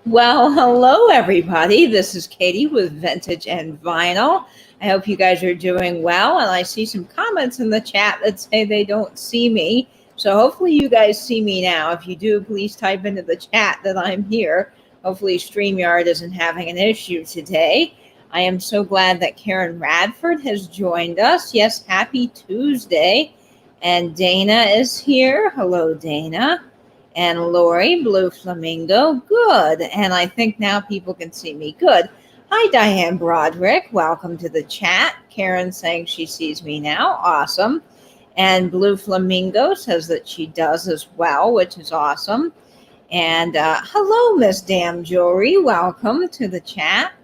Well, hello everybody. This is Katie with Vintage and Vinyl. I hope you guys are doing well, and I see some comments in the chat that say they don't see me. So hopefully you guys see me now. If you do, please type into the chat that I'm here. Hopefully StreamYard isn't having an issue today. I am so glad that Karen Radford has joined us. Yes, happy Tuesday. And Dana is here. Hello, Dana. And Lori, Blue Flamingo, good. And I think now people can see me. Good. Hi, Diane Broderick. Welcome to the chat. Karen saying she sees me now. Awesome. And Blue Flamingo says that she does as well, which is awesome. And hello, Miss Damn Jewelry. Welcome to the chat.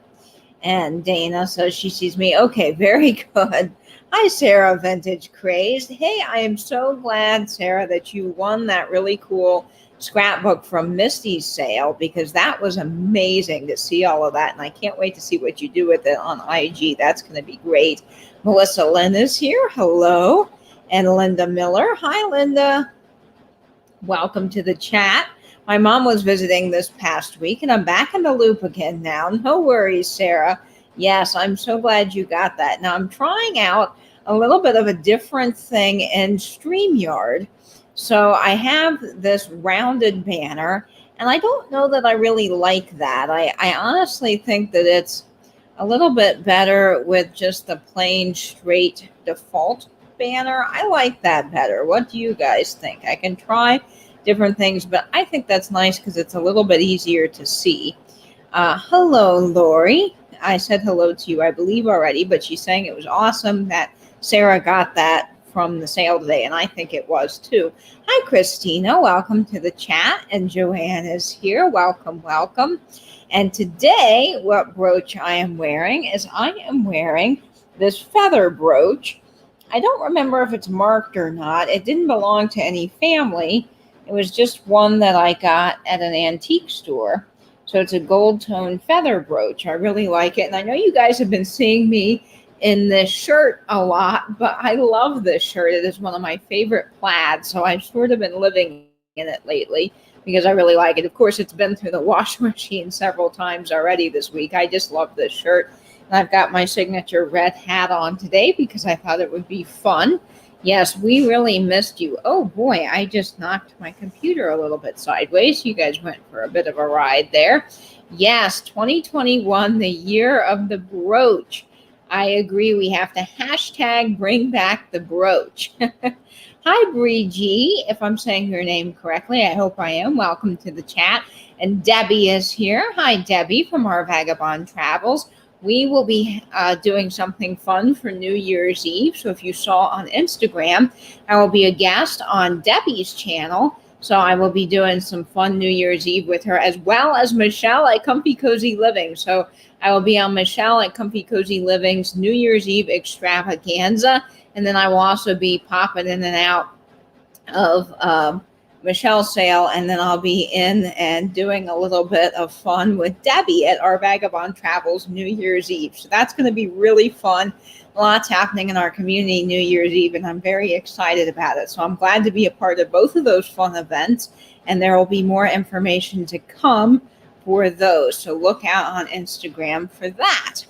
And Dana says she sees me. Okay, very good. Hi, Sarah Vintage Crazed. Hey, I am so glad, Sarah, that you won that really cool scrapbook from Misty's sale, because that was amazing to see all of that, and I can't wait to see what you do with it on IG. That's going to be great. Melissa Lynn is here. Hello. And Linda Miller. Hi, Linda. Welcome to the chat. My mom was visiting this past week, and I'm back in the loop again now. No worries, Sarah. Yes, I'm so glad you got that. Now, I'm trying out a little bit of a different thing in StreamYard. So I have this rounded banner, and I don't know that I really like that. I honestly think that it's a little bit better with just the plain straight default banner. I like that better. What do you guys think? I can try different things, but I think that's nice because it's a little bit easier to see. Hello, Lori. I said hello to you, I believe, already, but she's saying it was awesome that Sarah got that from the sale today, and I think it was too. Hi, Christina. Welcome to the chat. And Joanne is here. Welcome, welcome. And today, what brooch I am wearing is I am wearing this feather brooch. I don't remember if it's marked or not. It didn't belong to any family. It was just one that I got at an antique store. So it's a gold tone feather brooch. I really like it. And I know you guys have been seeing me in this shirt a lot, but I love this shirt. It is one of my favorite plaids, so I've sort of been living in it lately because I really like it. Of course, it's been through the washing machine several times already this week. I just love this shirt. And I've got my signature red hat on today because I thought it would be fun. Yes, we really missed you. Oh boy, I just knocked my computer a little bit sideways. You guys went for a bit of a ride there. Yes, 2021, the year of the brooch. I agree. We have to hashtag bring back the brooch. Hi, Bree G. If I'm saying your name correctly, I hope I am. Welcome to the chat. And Debbie is here. Hi, Debbie from our Vagabond Travels. We will be doing something fun for New Year's Eve. So if you saw on Instagram, I will be a guest on Debbie's channel. So I will be doing some fun New Year's Eve with her, as well as Michelle at Comfy Cozy Living. So I will be on Michelle at Comfy Cozy Living's New Year's Eve extravaganza. And then I will also be popping in and out of Michelle's sale. And then I'll be in and doing a little bit of fun with Debbie at our Vagabond Travels New Year's Eve. So that's going to be really fun. Lots happening in our community New Year's Eve, and I'm very excited about it. So I'm glad to be a part of both of those fun events, and there will be more information to come for those. So look out on Instagram for that.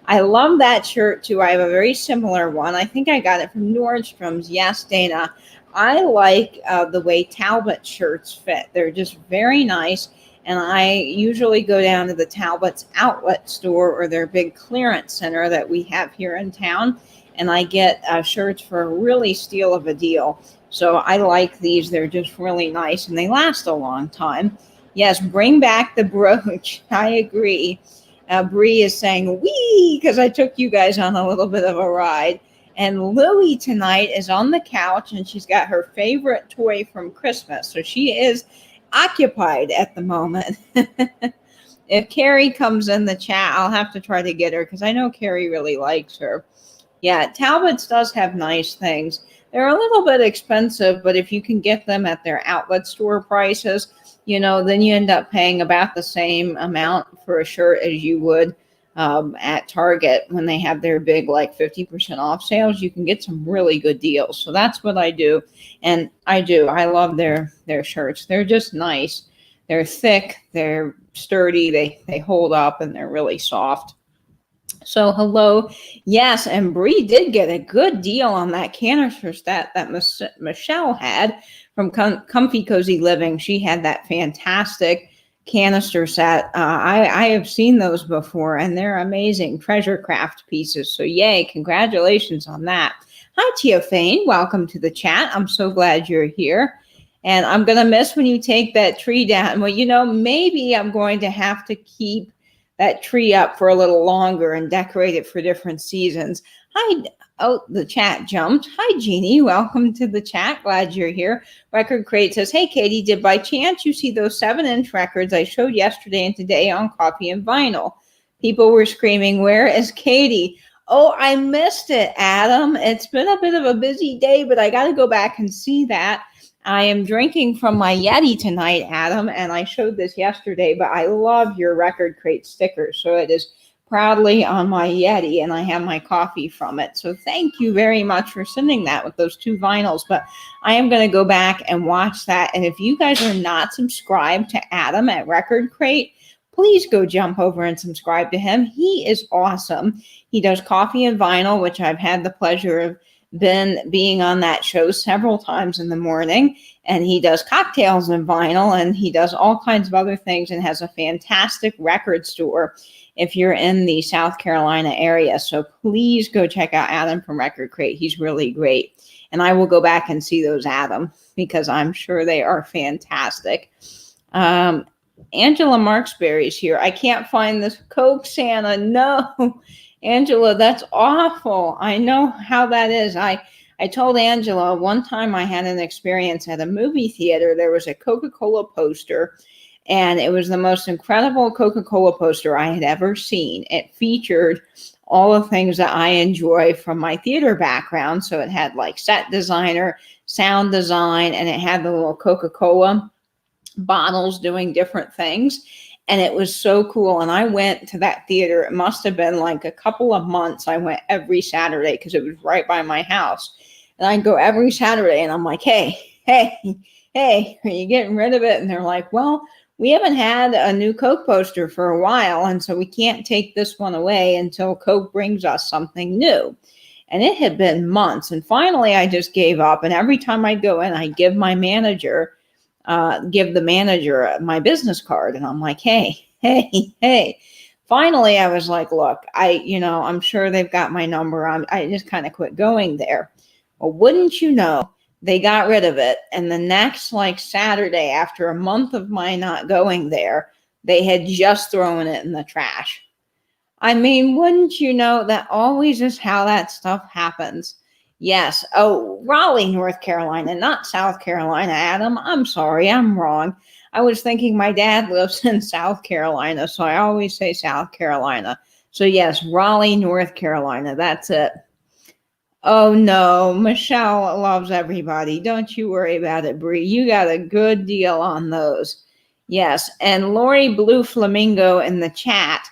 I love that shirt too. I have a very similar one. I think I got it from Nordstrom's. Yes, Dana. I like the way Talbot shirts fit. They're just very nice. And I usually go down to the Talbot's outlet store or their big clearance center that we have here in town. And I get shirts for a really steal of a deal. So I like these. They're just really nice and they last a long time. Yes, bring back the brooch. I agree. Bree is saying, wee, because I took you guys on a little bit of a ride. And Louie tonight is on the couch and she's got her favorite toy from Christmas. So she is occupied at the moment. If Carrie comes in the chat, I'll have to try to get her because I know Carrie really likes her. Yeah, Talbot's does have nice things. They're a little bit expensive, but if you can get them at their outlet store prices, you know, then you end up paying about the same amount for a shirt as you would at Target when they have their big like 50% off sales. You can get some really good deals. So that's what I do. And I love their shirts. They're just nice. They're thick, they're sturdy, they hold up, and they're really soft. So hello, yes, and Bree did get a good deal on that canister set that Michelle had from Comfy Cozy Living. She had that fantastic canister set. I have seen those before, and they're amazing treasure craft pieces. So yay, congratulations on that. Hi, Tia Fane. Welcome to the chat. I'm so glad you're here. And I'm going to miss when you take that tree down. Well, maybe I'm going to have to keep that tree up for a little longer and decorate it for different seasons. Hi, the chat jumped. Hi, Jeannie. Welcome to the chat. Glad you're here. Record Crate says, hey, Katie, did by chance you see those 7-inch records I showed yesterday and today on Coffee and Vinyl? People were screaming, where is Katie? Oh, I missed it, Adam. It's been a bit of a busy day, but I got to go back and see that. I am drinking from my Yeti tonight, Adam, and I showed this yesterday, but I love your Record Crate sticker. So it is proudly on my Yeti, and I have my coffee from it. So thank you very much for sending that with those 2 vinyls. But I am going to go back and watch that. And if you guys are not subscribed to Adam at Record Crate, please go jump over and subscribe to him. He is awesome. He does Coffee and Vinyl, which I've had the pleasure of being on that show several times in the morning, and he does Cocktails and Vinyl, and he does all kinds of other things, and has a fantastic record store if you're in the South Carolina area. So please go check out Adam from Record Crate. He's really great. And I will go back and see those, Adam, because I'm sure they are fantastic. Angela Marksberry's here. I can't find this Coke, Santa. No. Angela, that's awful. I know how that is. I told Angela one time I had an experience at a movie theater. There was a Coca-Cola poster, and it was the most incredible Coca-Cola poster I had ever seen. It featured all the things that I enjoy from my theater background. So it had like set designer, sound design, and it had the little Coca-Cola bottles doing different things. And it was so cool. And I went to that theater. It must have been like a couple of months. I went every Saturday because it was right by my house. And I'd go every Saturday and I'm like, hey, are you getting rid of it? And they're like, well, we haven't had a new Coke poster for a while. And so we can't take this one away until Coke brings us something new. And it had been months. And finally, I just gave up. And every time I'd go in, I'd give the manager my business card. And I'm like, hey. Finally, I was like, look, I'm sure they've got my number. I just kind of quit going there. Well, wouldn't you know, they got rid of it. And the next Saturday, after a month of my not going there, they had just thrown it in the trash. I mean, wouldn't you know, that always is how that stuff happens. Yes. Oh, Raleigh, North Carolina, not South Carolina, Adam. I'm sorry, I'm wrong. I was thinking my dad lives in South Carolina, so I always say South Carolina. So yes, Raleigh, North Carolina, that's it. Oh no, Michelle loves everybody. Don't you worry about it, Bree. You got a good deal on those. Yes, and Lori Blue Flamingo in the chat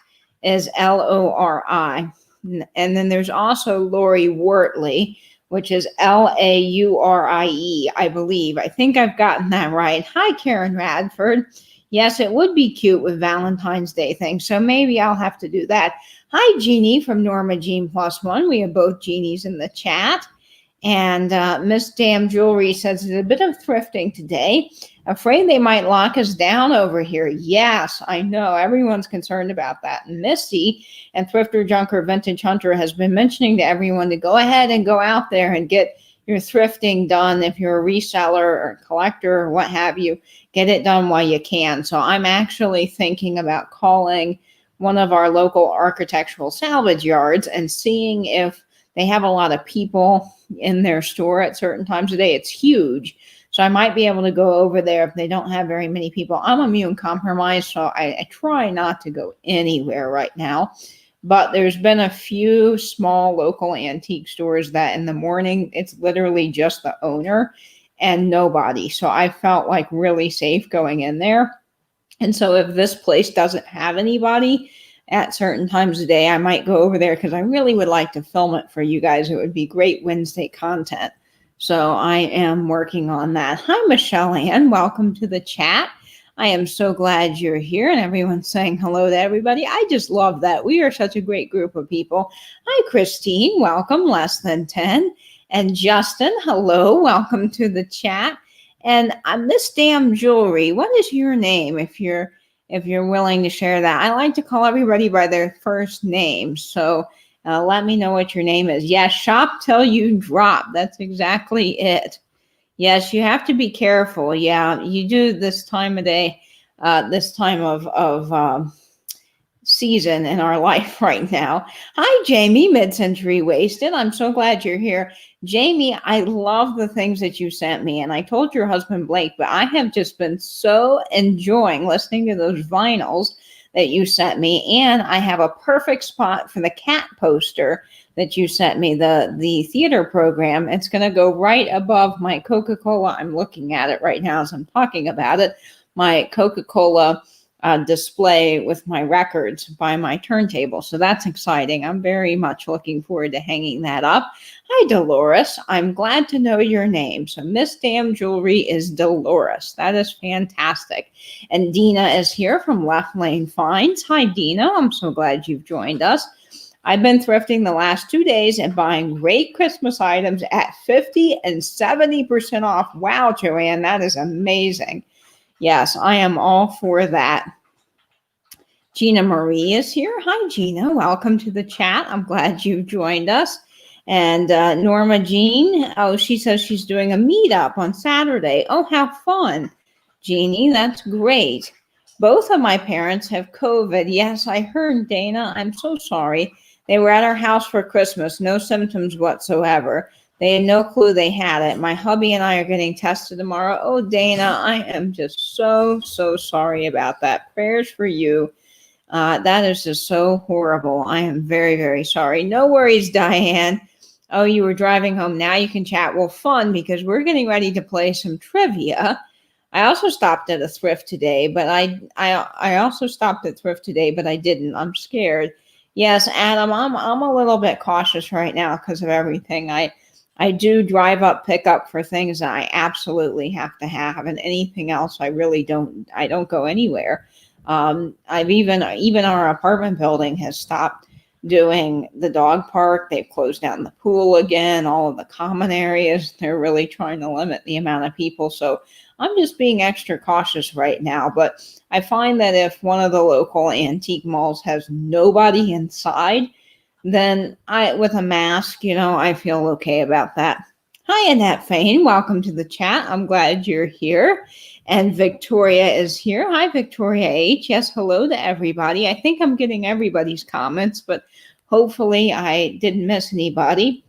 is Lori. And then there's also Lori Wortley, which is Laurie, I believe. I think I've gotten that right. Hi, Karen Radford. Yes, it would be cute with Valentine's Day things, so maybe I'll have to do that. Hi, Jeannie from Norma Jean Plus One. We have both Jeannies in the chat. And Miss Damn Jewelry says it's a bit of thrifting today. Afraid they might lock us down over here. Yes, I know. Everyone's concerned about that. And Misty and Thrifter Junker Vintage Hunter has been mentioning to everyone to go ahead and go out there and get your thrifting done. If you're a reseller or collector or what have you, get it done while you can. So I'm actually thinking about calling one of our local architectural salvage yards and seeing if they have a lot of people in their store at certain times of day. It's huge. So I might be able to go over there if they don't have very many people. I'm immune compromised, so I try not to go anywhere right now. But there's been a few small local antique stores that in the morning, it's literally just the owner and nobody. So I felt like really safe going in there. And so if this place doesn't have anybody at certain times of day, I might go over there because I really would like to film it for you guys. It would be great Wednesday content. So I am working on that. Hi, Michelle Ann. Welcome to the chat. I am so glad you're here and everyone's saying hello to everybody. I just love that. We are such a great group of people. Hi, Christine. Welcome, Less Than 10. And Justin, hello. Welcome to the chat. And Miss Damn Jewelry, what is your name if you're willing to share that? I like to call everybody by their first name. So let me know what your name is. Yes, shop till you drop. That's exactly it. Yes, you have to be careful. Yeah, you do this time of day, this time of season in our life right now. Hi, Jamie, Mid-Century Wasted. I'm so glad you're here. Jamie, I love the things that you sent me. And I told your husband, Blake, but I have just been so enjoying listening to those vinyls that you sent me. And I have a perfect spot for the cat poster that you sent me, the theater program. It's going to go right above my Coca-Cola. I'm looking at it right now as I'm talking about it. My Coca-Cola display with my records by my turntable. So that's exciting. I'm very much looking forward to hanging that up. Hi, Dolores. I'm glad to know your name. So Miss Damn Jewelry is Dolores. That is fantastic. And Dina is here from Left Lane Finds. Hi, Dina. I'm so glad you've joined us. I've been thrifting the last 2 days and buying great Christmas items at 50 and 70% off. Wow, Joanne, that is amazing. Yes, I am all for that. Gina Marie is here. Hi, Gina. Welcome to the chat. I'm glad you joined us. And Norma Jean, she says she's doing a meetup on Saturday. Oh, how fun. Jeannie, that's great. Both of my parents have COVID. Yes, I heard, Dana. I'm so sorry. They were at our house for Christmas, no symptoms whatsoever. They had no clue they had it. My hubby and I are getting tested tomorrow. Oh, Dana, I am just so sorry about that. Prayers for you. That is just so horrible. I am very, very sorry. No worries, Diane. Oh, you were driving home. Now you can chat. Well, fun, because we're getting ready to play some trivia. I also stopped at a thrift today, but I also stopped at thrift today, but I didn't. I'm scared. Yes, Adam, I'm a little bit cautious right now because of everything. I do drive up, pick up for things that I absolutely have to have, and anything else I really don't. I don't go anywhere. I've even our apartment building has stopped doing the dog park. They've closed down the pool again, all of the common areas. They're really trying to limit the amount of people. So I'm just being extra cautious right now. But I find that if one of the local antique malls has nobody inside, then with a mask, I feel okay about that. Hi, Annette Fain. Welcome to the chat. I'm glad you're here. And Victoria is here. Hi, Victoria H. Yes, hello to everybody. I think I'm getting everybody's comments, but hopefully I didn't miss anybody.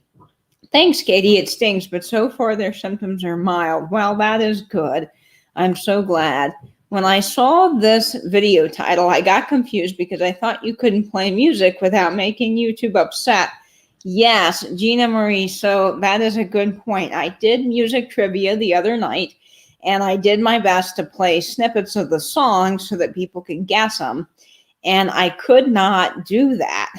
Thanks, Katie. It stings, but so far their symptoms are mild. Well, that is good. I'm so glad. When I saw this video title, I got confused because I thought you couldn't play music without making YouTube upset. Yes, Gina Marie, so that is a good point. I did music trivia the other night, and I did my best to play snippets of the song so that people could guess them. And I could not do that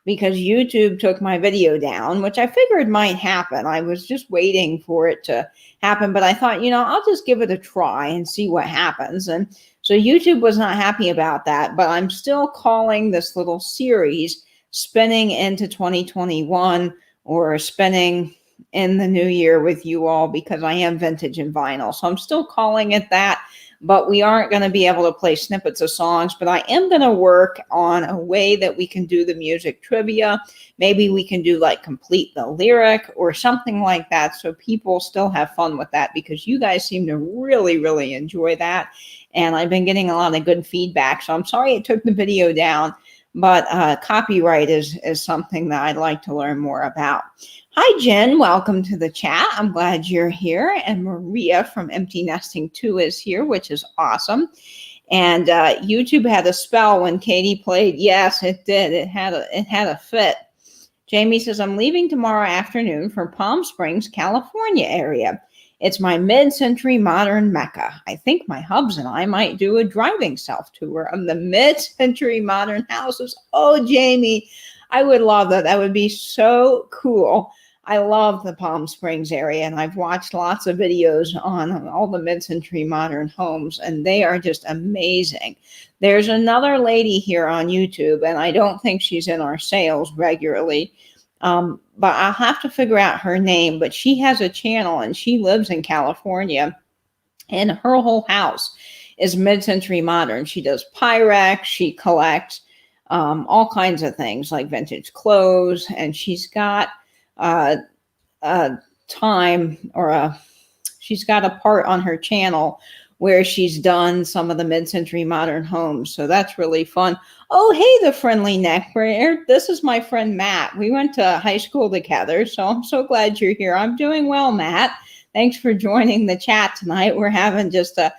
because YouTube took my video down, which I figured might happen. I was just waiting for it to happen, but I thought, I'll just give it a try and see what happens. And so YouTube was not happy about that, but I'm still calling this little series Spinning into 2021 or Spinning in the new year with you all, because I am vintage and vinyl. So I'm still calling it that, but we aren't going to be able to play snippets of songs, but I am going to work on a way that we can do the music trivia. Maybe we can do like complete the lyric or something like that, so people still have fun with that, because you guys seem to really, really enjoy that. And I've been getting a lot of good feedback. So I'm sorry it took the video down, but copyright is something that I'd like to learn more about. Hi, Jen. Welcome to the chat. I'm glad you're here. And Maria from Empty Nesting 2 is here, which is awesome. And YouTube had a spell when Katie played. Yes, it did. It had a fit. Jamie says, I'm leaving tomorrow afternoon for Palm Springs, California area. It's my mid-century modern mecca. I think my hubs and I might do a driving self-tour of the mid-century modern houses. Oh, Jamie, I would love that. That would be so cool. I love the Palm Springs area, and I've watched lots of videos on all the mid-century modern homes, and they are just amazing. There's another lady here on YouTube, and I don't think she's in our sales regularly, but I'll have to figure out her name. But she has a channel, and she lives in California, and her whole house is mid-century modern. She does Pyrex, she collects all kinds of things like vintage clothes, and she's got a time or she's got a part on her channel where she's done some of the mid-century modern homes. So that's really fun. Oh, hey, the friendly neck bear. This is my friend Matt. We went to high school together, so I'm so glad you're here. I'm doing well, Matt. Thanks for joining the chat tonight. We're having just a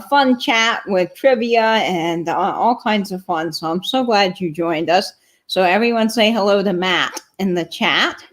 fun chat with trivia and all kinds of fun. So I'm so glad you joined us. So everyone say hello to Matt in the chat.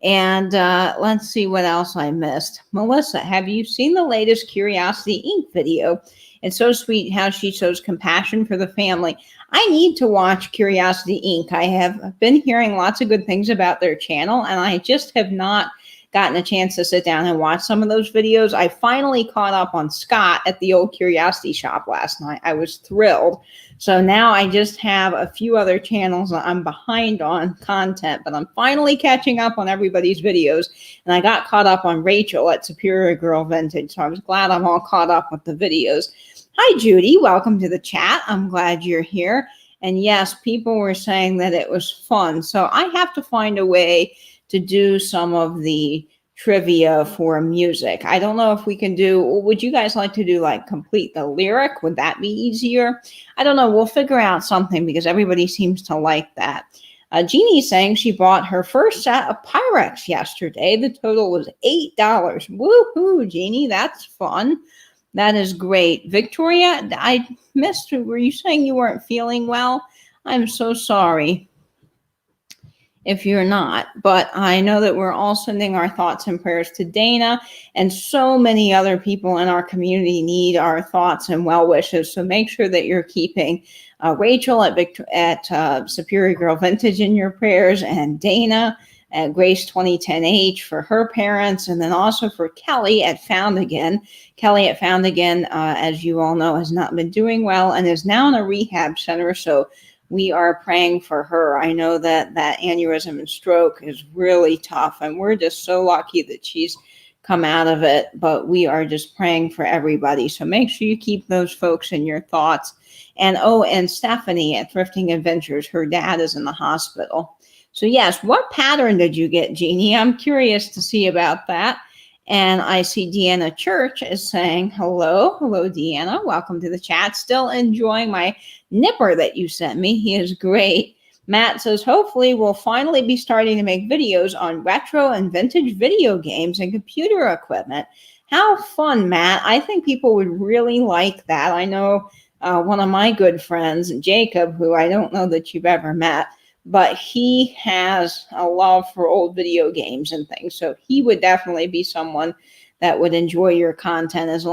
And let's see what else I missed. Melissa, have you seen the latest Curiosity Inc. video? It's so sweet how she shows compassion for the family. I need to watch Curiosity Inc. I have been hearing lots of good things about their channel, and I just have not gotten a chance to sit down and watch some of those videos. I finally caught up on Scott at the old Curiosity shop last night. I was thrilled. So now I just have a few other channels that I'm behind on content, but I'm finally catching up on everybody's videos. And I got caught up on Rachel at Superior Girl Vintage. So I was glad I'm all caught up with the videos. Hi, Judy. Welcome to the chat. I'm glad you're here. And yes, people were saying that it was fun. So I have to find a way to do some of the trivia for music. I don't know if we can do, would you guys like to do like complete the lyric? Would that be easier? I don't know. We'll figure out something because everybody seems to like that. Jeannie's saying she bought her first set of Pyrex yesterday. The total was $8. Woohoo, Jeannie. That's fun. That is great. Victoria, I missed you. Were you saying you weren't feeling well? I'm so sorry if you're not, but I know that we're all sending our thoughts and prayers to Dana, and so many other people in our community need our thoughts and well wishes. So make sure that you're keeping Rachel at Superior Girl Vintage in your prayers, and Dana at Grace 2010H for her parents, and then also for Kelly at Found Again. Kelly at Found Again, as you all know, has not been doing well and is now in a rehab center. So we are praying for her. I know that aneurysm and stroke is really tough, and we're just so lucky that she's come out of it, but we are just praying for everybody. So make sure you keep those folks in your thoughts. And and Stephanie at Thrifting Adventures, her dad is in the hospital. So yes, what pattern did you get, Jeannie? I'm curious to see about that. And I see Deanna Church is saying hello. Hello, Deanna. Welcome to the chat. Still enjoying my nipper that you sent me. He is great. Matt says, hopefully we'll finally be starting to make videos on retro and vintage video games and computer equipment. How fun, Matt. I think people would really like that. I know one of my good friends, Jacob, who I don't know that you've ever met, but he has a love for old video games and things. So he would definitely be someone that would enjoy your content as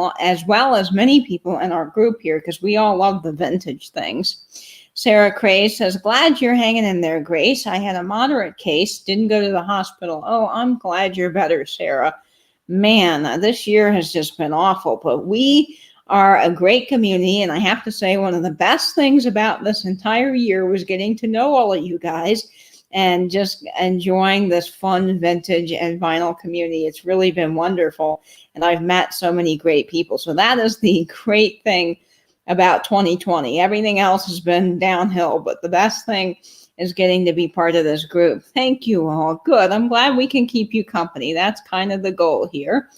well as many people in our group here, because we all love the vintage things. Sarah Cray says, glad you're hanging in there, Grace. I had a moderate case, didn't go to the hospital. Oh, I'm glad you're better, Sarah. Man, this year has just been awful, but we are a great community, and I have to say one of the best things about this entire year was getting to know all of you guys and just enjoying this fun vintage and vinyl community. It's really been wonderful, and I've met so many great people. So that is the great thing about 2020. Everything else has been downhill, but the best thing is getting to be part of this group. Thank you all. Good. I'm glad we can keep you company. That's kind of the goal here.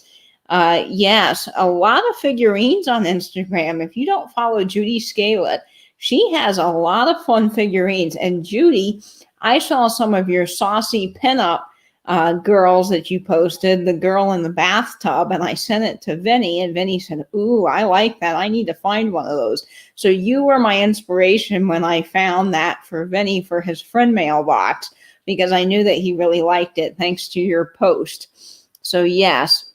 Yes, a lot of figurines on Instagram. If you don't follow Judy Scalet, she has a lot of fun figurines. And Judy, I saw some of your saucy pinup girls that you posted, the girl in the bathtub, and I sent it to Vinny, and Vinny said, ooh, I like that. I need to find one of those. So you were my inspiration when I found that for Vinny for his friend mailbox, because I knew that he really liked it thanks to your post. So yes.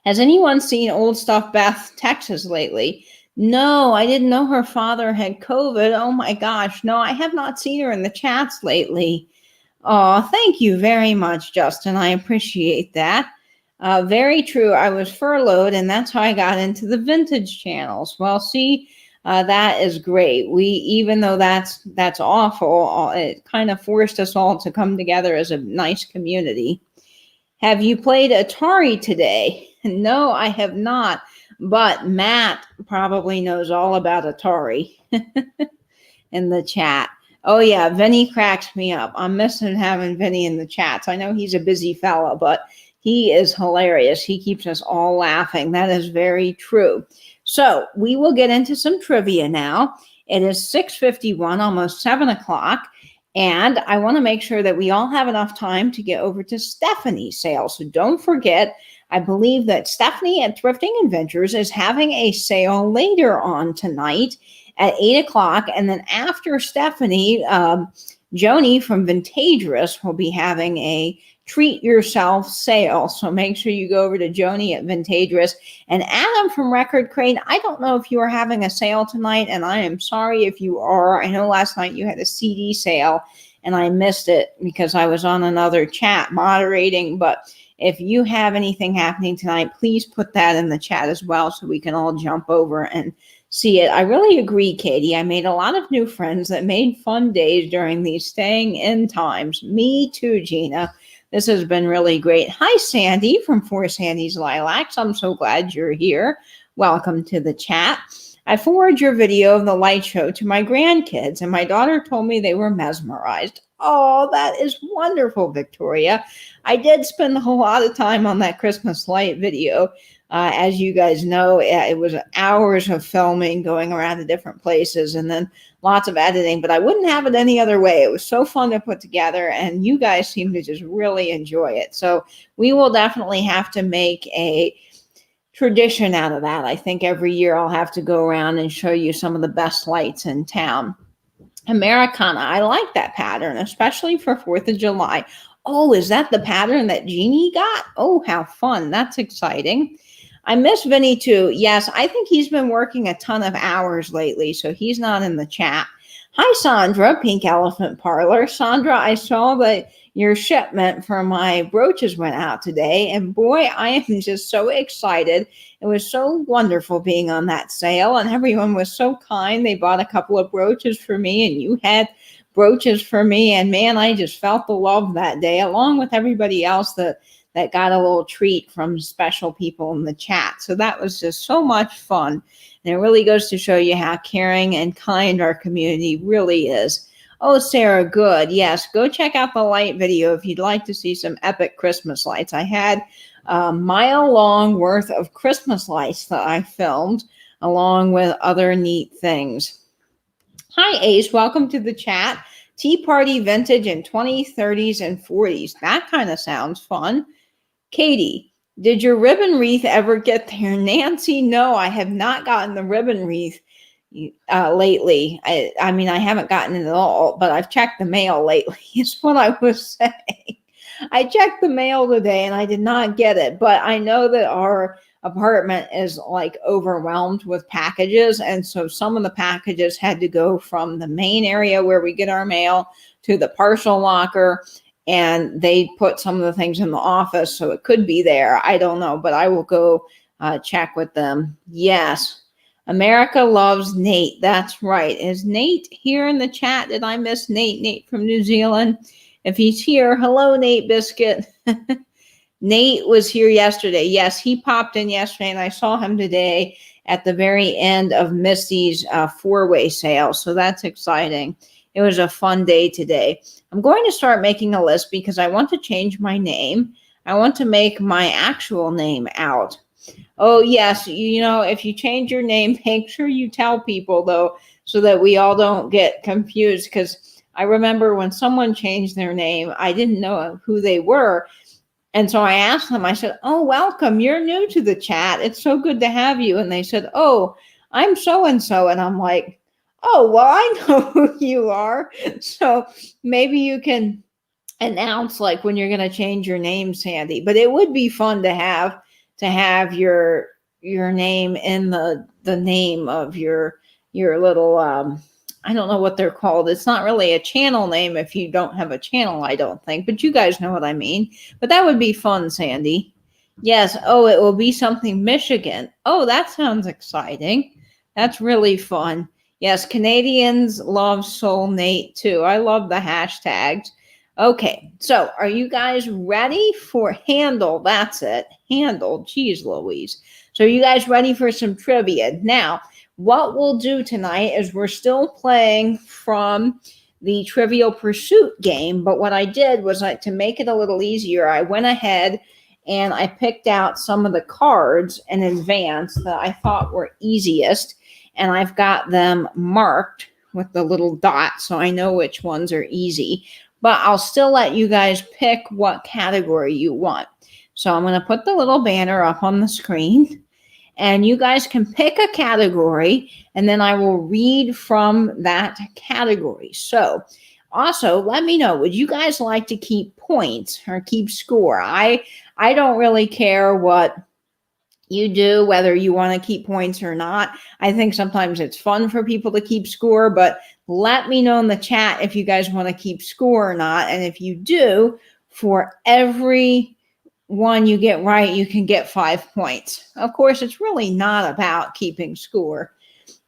Has anyone seen Old Stuff Beth Texas lately? No, I didn't know her father had COVID. Oh my gosh. No, I have not seen her in the chats lately. Oh, thank you very much, Justin. I appreciate that. Very true. I was furloughed, and that's how I got into the vintage channels. Well, see, that is great. Even though that's awful, it kind of forced us all to come together as a nice community. Have you played Atari today? No, I have not. But Matt probably knows all about Atari in the chat. Oh yeah, Vinny cracks me up. I'm missing having Vinny in the chats. I know he's a busy fella, but he is hilarious. He keeps us all laughing. That is very true. So we will get into some trivia now. It is 6:51, almost 7 o'clock. And I want to make sure that we all have enough time to get over to Stephanie's sale. So don't forget, I believe that Stephanie at Thrifting Adventures is having a sale later on tonight at 8 o'clock. And then after Stephanie, Joni from Vintagerous will be having a treat yourself sale. So make sure you go over to Joni at Vintagerous. And Adam from Record Crate, I don't know if you are having a sale tonight, and I am sorry if you are. I know last night you had a CD sale, and I missed it because I was on another chat moderating. But if you have anything happening tonight, please put that in the chat as well so we can all jump over and see it. I really agree, Katie. I made a lot of new friends that made fun days during these staying in times. Me too, Gina. This has been really great. Hi, Sandy from For Sandy's Lilacs. I'm so glad you're here. Welcome to the chat. I forwarded your video of the light show to my grandkids, and my daughter told me they were mesmerized. Oh, that is wonderful, Victoria. I did spend a whole lot of time on that Christmas light video. As you guys know, it was hours of filming, going around to different places, and then lots of editing, but I wouldn't have it any other way. It was so fun to put together, and you guys seem to just really enjoy it. So we will definitely have to make a tradition out of that. I think every year I'll have to go around and show you some of the best lights in town. Americana, I like that pattern, especially for 4th of July. Oh, is that the pattern that Jeannie got? Oh, how fun. That's exciting. I miss Vinny too. Yes, I think he's been working a ton of hours lately, so he's not in the chat. Hi, Sandra, Pink Elephant Parlor. Sandra, I saw that your shipment for my brooches went out today, and boy, I am just so excited. It was so wonderful being on that sale, and everyone was so kind. They bought a couple of brooches for me, and you had brooches for me, and man, I just felt the love that day, along with everybody else that got a little treat from special people in the chat. So that was just so much fun. And it really goes to show you how caring and kind our community really is. Oh, Sarah, good. Yes, go check out the light video if you'd like to see some epic Christmas lights. I had a mile-long worth of Christmas lights that I filmed, along with other neat things. Hi, Ace. Welcome to the chat. Tea Party Vintage in 20s, 30s, and 40s. That kind of sounds fun. Katie, did your ribbon wreath ever get there? Nancy, no, I have not gotten the ribbon wreath lately. I mean, I haven't gotten it at all, but I've checked the mail lately, is what I was saying. I checked the mail today and I did not get it, but I know that our apartment is like overwhelmed with packages. And so some of the packages had to go from the main area where we get our mail to the parcel locker. And they put some of the things in the office, so it could be there. I don't know, but I will go check with them. Yes, America loves Nate. That's right. Is Nate here in the chat? Did I miss Nate? Nate from New Zealand. If he's here, hello, Nate Biscuit. Nate was here yesterday. Yes, he popped in yesterday, and I saw him today at the very end of Misty's four-way sale. So that's exciting. It was a fun day today. I'm going to start making a list because I want to change my name. I want to make my actual name out. Oh, yes. You know, if you change your name, make sure you tell people, though, so that we all don't get confused. Because I remember when someone changed their name, I didn't know who they were. And so I asked them, I said, oh, welcome. You're new to the chat. It's so good to have you. And they said, oh, I'm so-and-so. And I'm like, oh, well, I know who you are. So maybe you can announce like when you're going to change your name, Sandy. But it would be fun to have your name in the name of your little I don't know what they're called. It's not really a channel name if you don't have a channel, I don't think, but you guys know what I mean. But that would be fun, Sandy. Yes. Oh, it will be something Michigan. Oh, that sounds exciting. That's really fun. Yes, Canadians love Soul Nate too. I love the hashtags. Okay, so are you guys ready for Handle? That's it. Handle. Geez Louise. So are you guys ready for some trivia? Now, what we'll do tonight is we're still playing from the Trivial Pursuit game, but what I did was to make it a little easier, I went ahead and I picked out some of the cards in advance that I thought were easiest, and I've got them marked with the little dot so I know which ones are easy, but I'll still let you guys pick what category you want. So I'm going to put the little banner up on the screen, and you guys can pick a category, and then I will read from that category. So also, let me know, would you guys like to keep points or keep score? I don't really care what you do, whether you want to keep points or not. I think sometimes it's fun for people to keep score, but let me know in the chat if you guys want to keep score or not. And if you do, for every one you get right, you can get 5 points. Of course, it's really not about keeping score.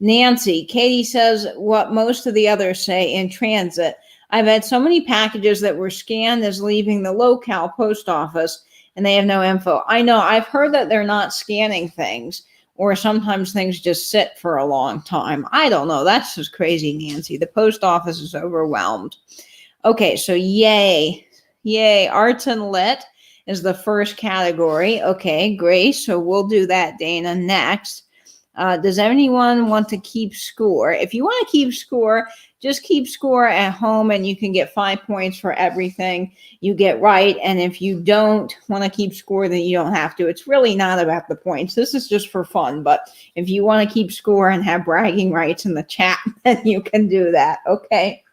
Nancy, Katie says what most of the others say in transit. I've had so many packages that were scanned as leaving the locale post office and they have no info. I know, I've heard that they're not scanning things, or sometimes things just sit for a long time. I don't know. That's just crazy, Nancy. The post office is overwhelmed. Okay, so yay. Arts and Lit is the first category. Okay, great. So we'll do that, Dana, next. Does anyone want to keep score? If you want to keep score, just keep score at home and you can get 5 points for everything you get right. And if you don't want to keep score, then you don't have to. It's really not about the points. This is just for fun. But if you want to keep score and have bragging rights in the chat, then you can do that. Okay.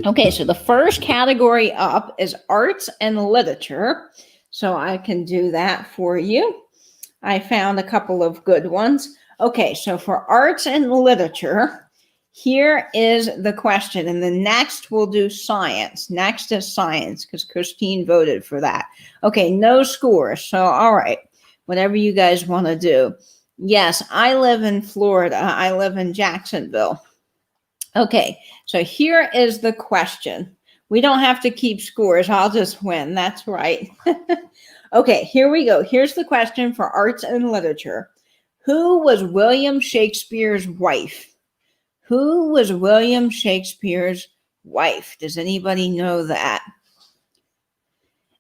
Okay, so the first category up is arts and literature. So I can do that for you. I found a couple of good ones. Okay, so for arts and literature, here is the question. And the next we'll do science. Next is science because Christine voted for that. Okay, no scores. So, all right, whatever you guys want to do. Yes, I live in Florida. I live in Jacksonville. Okay, so here is the question. We don't have to keep scores. I'll just win. That's right. Okay, here we go. Here's the question for arts and literature. Who was William Shakespeare's wife? Who was William Shakespeare's wife? Does anybody know that?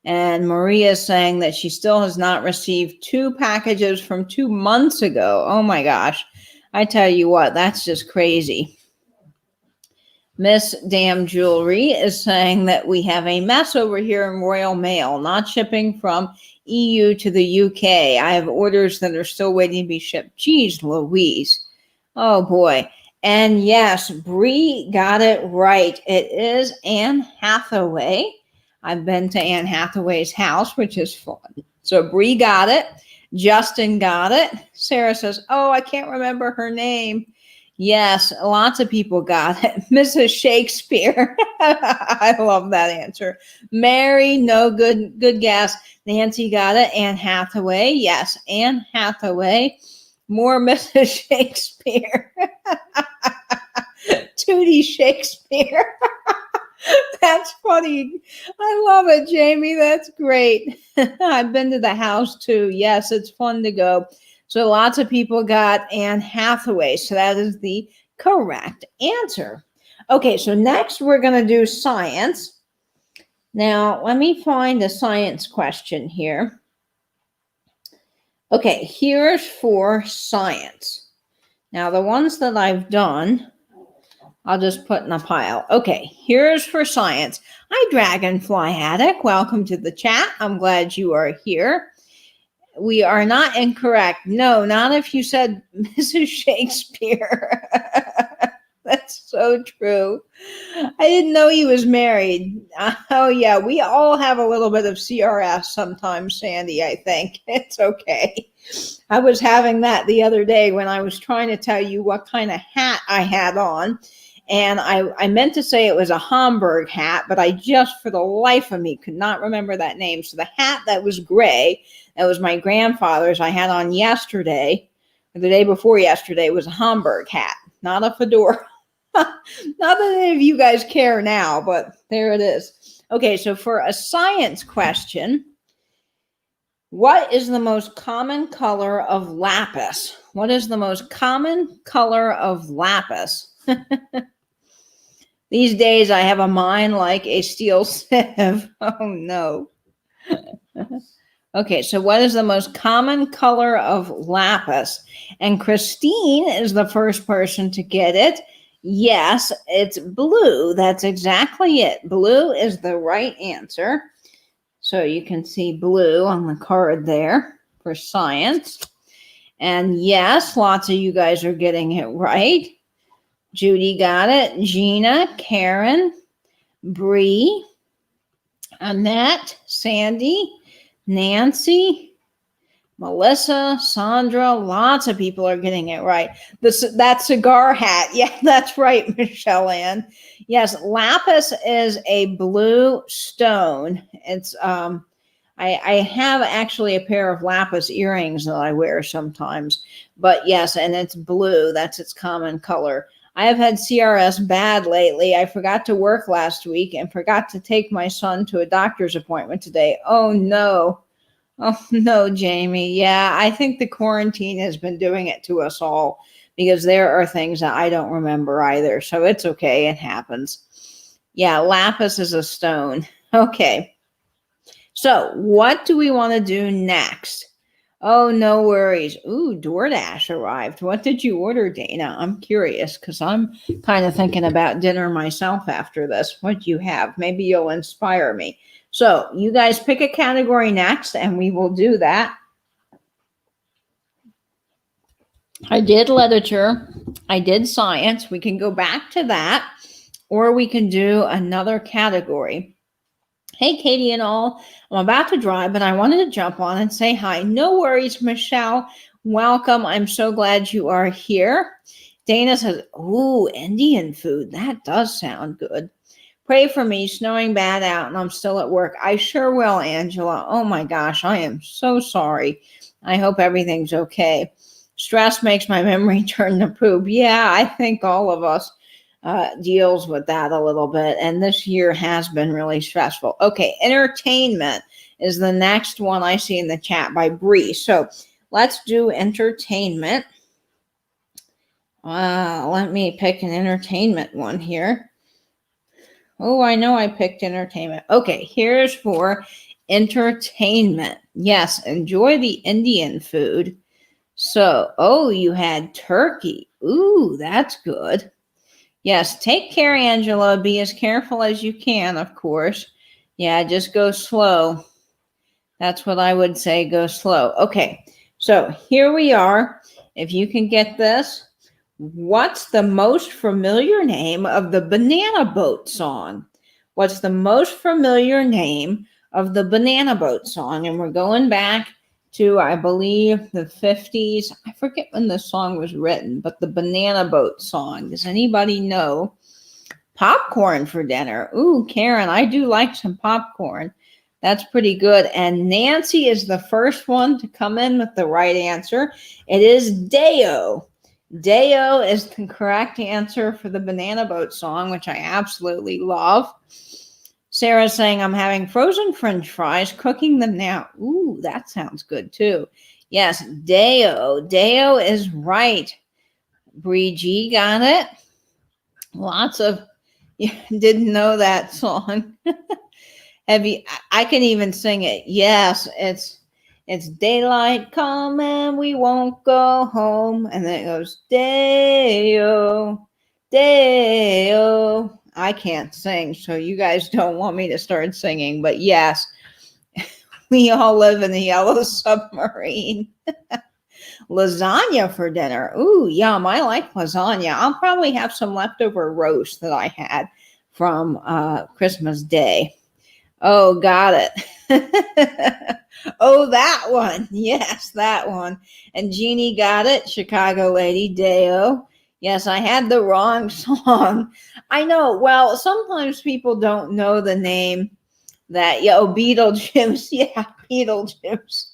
And Maria is saying that she still has not received 2 packages from 2 months ago. Oh my gosh. I tell you what, that's just crazy. Miss Damn Jewelry is saying that we have a mess over here in Royal Mail, not shipping from EU to the UK. I have orders that are still waiting to be shipped. Geez Louise. Oh boy. And yes, Bree got it right. It is Anne Hathaway. I've been to Anne Hathaway's house, which is fun. So Bree got it. Justin got it. Sarah says, oh, I can't remember her name. Yes, lots of people got it. Mrs. Shakespeare. I love that answer. Mary, no, good guess. Nancy got it. Anne Hathaway. Yes, Anne Hathaway. More Mrs. Shakespeare. Tootie Shakespeare. That's funny. I love it, Jamie. That's great. I've been to the house too. Yes, it's fun to go. So lots of people got Anne Hathaway. So that is the correct answer. Okay, so next we're going to do science. Now, let me find a science question here. Okay, here's for science. Now, the ones that I've done, I'll just put in a pile. Okay, here's for science. Hi, Dragonfly Attic. Welcome to the chat. I'm glad you are here. We are not incorrect. No, not if you said Mrs. Shakespeare. That's so true. I didn't know he was married. Oh, yeah, we all have a little bit of CRS sometimes, Sandy, I think. It's okay. I was having that the other day when I was trying to tell you what kind of hat I had on. And I meant to say it was a Homburg hat, but I just, for the life of me, could not remember that name. So the hat that was gray, that was my grandfather's, I had on yesterday, or the day before yesterday, was a Homburg hat, not a fedora. Not that any of you guys care now, but there it is. Okay, so for a science question, what is the most common color of lapis? What is the most common color of lapis? These days I have a mind like a steel sieve. Oh no. Okay, so what is the most common color of lapis? And Christine is the first person to get it. Yes, it's blue. That's exactly it. Blue is the right answer. So you can see blue on the card there for science. And yes, lots of you guys are getting it right. Judy got it. Gina, Karen, Bree, Annette, Sandy, Nancy, Melissa, Sandra, lots of people are getting it right. That cigar hat. Yeah, that's right, Michelle Ann. Yes, lapis is a blue stone. It's I have actually a pair of lapis earrings that I wear sometimes. But yes, and it's blue. That's its common color. I have had CRS bad lately. I forgot to work last week and forgot to take my son to a doctor's appointment today. Oh, no. Oh, no, Jamie. Yeah, I think the quarantine has been doing it to us all because there are things that I don't remember either. So it's okay. It happens. Yeah, lapis is a stone. Okay. So what do we want to do next? Oh, no worries. Ooh, DoorDash arrived. What did you order, Dana? I'm curious because I'm kind of thinking about dinner myself after this. What do you have? Maybe you'll inspire me. So you guys pick a category next and we will do that. I did literature. I did science. We can go back to that or we can do another category. Hey, Katie and all. I'm about to drive, but I wanted to jump on and say hi. No worries, Michelle. Welcome. I'm so glad you are here. Dana says, ooh, Indian food. That does sound good. Pray for me. Snowing bad out and I'm still at work. I sure will, Angela. Oh my gosh, I am so sorry. I hope everything's okay. Stress makes my memory turn to poop. Yeah, I think all of us deals with that a little bit. And this year has been really stressful. Okay, entertainment is the next one I see in the chat by Bree. So let's do entertainment. Let me pick an entertainment one here. Oh, I know I picked entertainment. Okay, here's for entertainment. Yes, enjoy the Indian food. So, oh, you had turkey. Ooh, that's good. Yes, take care, Angela. Be as careful as you can, of course. Yeah, just go slow. That's what I would say, go slow. Okay, so here we are. If you can get this, what's the most familiar name of the Banana Boat song? What's the most familiar name of the Banana Boat song? And we're going back to, I believe, the 50s. I forget when the song was written, but the Banana Boat song. Does anybody know? Popcorn for dinner. Ooh, Karen, I do like some popcorn. That's pretty good. And Nancy is the first one to come in with the right answer. It is Deo. Deo is the correct answer for the Banana Boat song, which I absolutely love. Sarah's saying, I'm having frozen French fries, cooking them now. Ooh, that sounds good too. Yes, Deo. Deo is right. Bree G got it. Lots of, you didn't know that song. I can even sing it. Yes, it's daylight come and we won't go home. And then it goes, Deo, Deo. I can't sing, so you guys don't want me to start singing. But yes, we all live in the Yellow Submarine. Lasagna for dinner. Ooh, yum. I like lasagna. I'll probably have some leftover roast that I had from Christmas Day. Oh, got it. Oh, that one. Yes, that one. And Jeannie got it. Chicago Lady Deo. Yes, I had the wrong song. I know. Well, sometimes people don't know the name that, Beetlejuice. Yeah, Beetlejuice.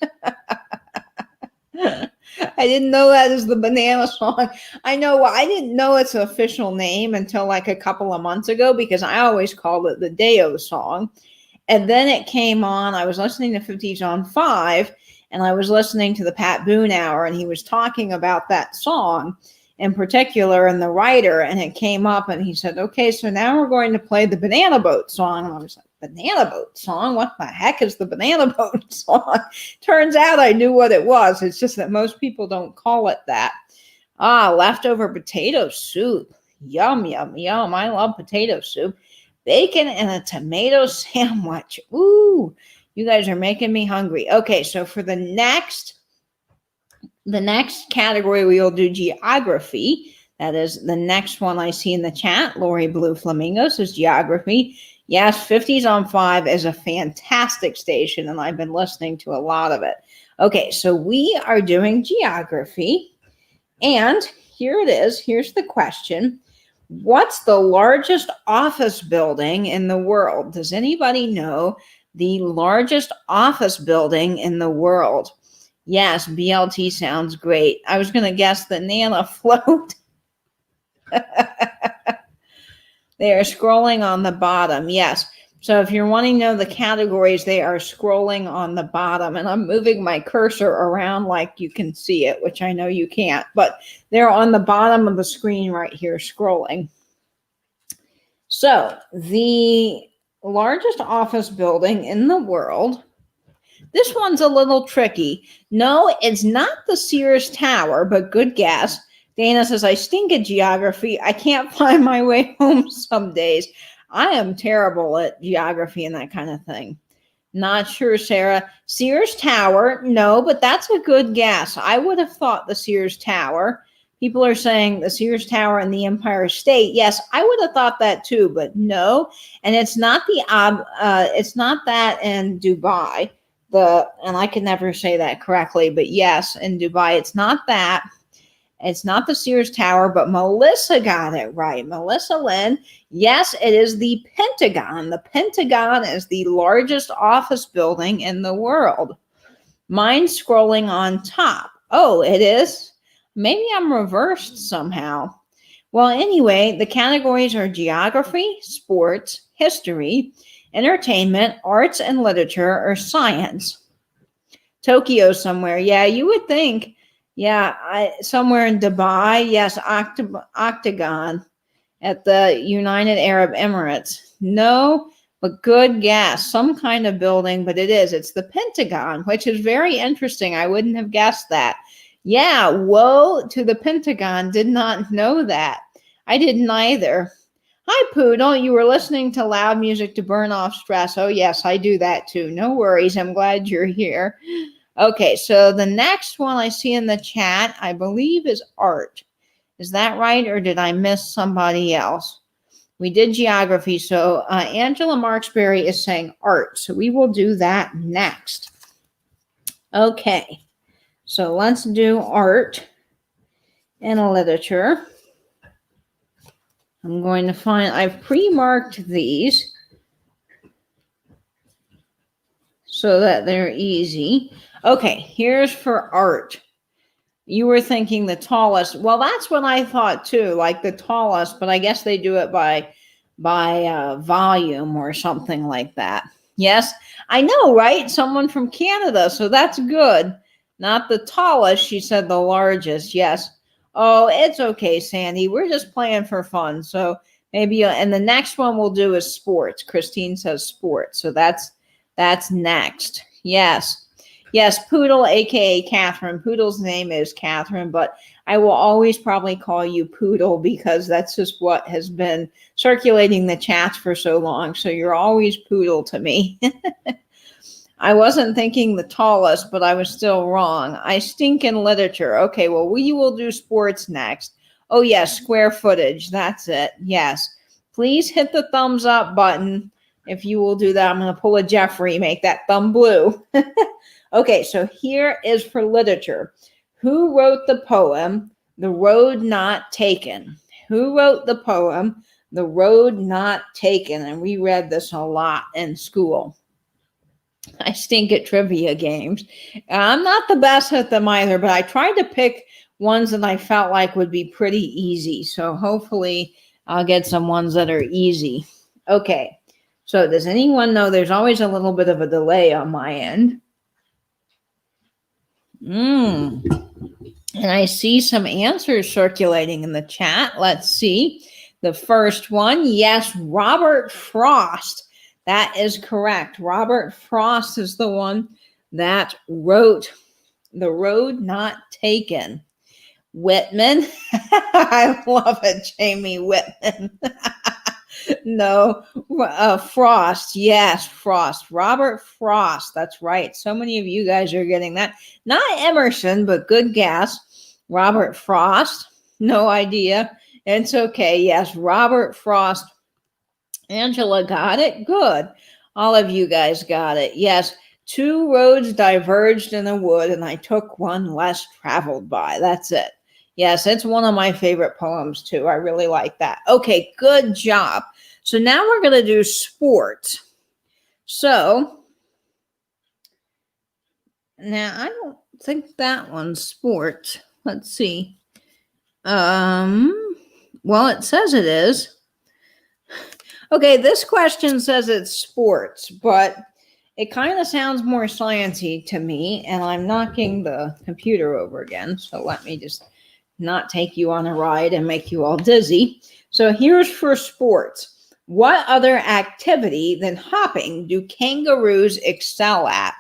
I didn't know that is the banana song. I know. Well, I didn't know its official name until like a couple of months ago because I always called it the Deo song. And then it came on. I was listening to 50s on 5, and I was listening to the Pat Boone Hour, and he was talking about that song in particular and the writer. And it came up, and he said, okay, so now we're going to play the Banana Boat song. And I was like, Banana Boat song? What the heck is the Banana Boat song? Turns out I knew what it was. It's just that most people don't call it that. Leftover potato soup. Yum, yum, yum. I love potato soup. Bacon and a tomato sandwich. Ooh, you guys are making me hungry. Okay, so for the next category, we will do geography. That is the next one I see in the chat. Lori Blue Flamingo says geography. Yes, 50s on 5 is a fantastic station, and I've been listening to a lot of it. Okay, so we are doing geography, and here it is. Here's the question. What's the largest office building in the world? Does anybody know the largest office building in the world? Yes, BLT sounds great. I was going to guess the Nana float. They are scrolling on the bottom. Yes. So if you're wanting to know the categories, they are scrolling on the bottom. And I'm moving my cursor around like you can see it, which I know you can't. But they're on the bottom of the screen right here scrolling. So the largest office building in the world, this one's a little tricky. No, it's not the Sears Tower, but good guess. Dana says, I stink at geography. I can't find my way home some days. I am terrible at geography and that kind of thing. Not sure, Sarah. Sears Tower, no, but that's a good guess. I would have thought the Sears Tower. People are saying the Sears Tower and the Empire State. Yes, I would have thought that too, but no. And it's not it's not that in Dubai. And I can never say that correctly, but yes, in Dubai, it's not that. It's not the Sears Tower, but Melissa got it right. Melissa Lynn, yes, it is the Pentagon. The Pentagon is the largest office building in the world. Mine's scrolling on top. Oh, it is? Maybe I'm reversed somehow. Well, anyway, the categories are geography, sports, history, entertainment, arts and literature, or science. Tokyo somewhere. Yeah, you would think. Yeah, somewhere in Dubai. Yes, Octagon at the United Arab Emirates. No, but good guess. Some kind of building, but it is. It's the Pentagon, which is very interesting. I wouldn't have guessed that. Yeah, woe to the Pentagon. Did not know that. I didn't either. Hi, Poodle. You were listening to loud music to burn off stress. Oh, yes, I do that too. No worries. I'm glad you're here. Okay, so the next one I see in the chat, I believe, is art. Is that right, or did I miss somebody else? We did geography, so Angela Marksberry is saying art, so we will do that next. Okay, so let's do art and literature. I'm going to find, I've pre-marked these so that they're easy. Okay, here's for art. You were thinking the tallest. Well, that's what I thought too, like the tallest, but I guess they do it by volume or something like that. Yes, I know, right? Someone from Canada, so that's good. Not the tallest, she said the largest. Yes. Oh, it's okay, Sandy. We're just playing for fun. So maybe, and the next one we'll do is sports. Christine says sports. So that's next. Yes. Yes, Poodle, aka Catherine. Poodle's name is Catherine, but I will always probably call you Poodle because that's just what has been circulating the chats for so long. So you're always Poodle to me. I wasn't thinking the tallest, but I was still wrong. I stink in literature. Okay, well, we will do sports next. Oh, yes, square footage. That's it. Yes. Please hit the thumbs up button. If you will do that, I'm going to pull a Jeffrey, make that thumb blue. Okay, so here is for literature. Who wrote the poem, The Road Not Taken? Who wrote the poem, The Road Not Taken? And we read this a lot in school. I stink at trivia games. I'm not the best at them either, but I tried to pick ones that I felt like would be pretty easy. So hopefully I'll get some ones that are easy. Okay, so does anyone know there's always a little bit of a delay on my end? And I see some answers circulating in the chat. Let's see. The first one, yes, Robert Frost. That is correct. Robert Frost is the one that wrote The Road Not Taken. Whitman. I love it, Jamie Whitman. No, Frost. Yes, Frost. Robert Frost. That's right. So many of you guys are getting that. Not Emerson, but good guess. Robert Frost. No idea. It's okay. Yes, Robert Frost. Angela got it. Good. All of you guys got it. Yes. Two roads diverged in the wood, and I took one less traveled by. That's it. Yes, it's one of my favorite poems, too. I really like that. Okay, good job. So now we're going to do sports. So now I don't think that one's sport. Let's see. Well, it says it is. Okay, this question says it's sports, but it kind of sounds more science-y to me, and I'm knocking the computer over again. So let me just not take you on a ride and make you all dizzy. So here's for sports. What other activity than hopping do kangaroos excel at?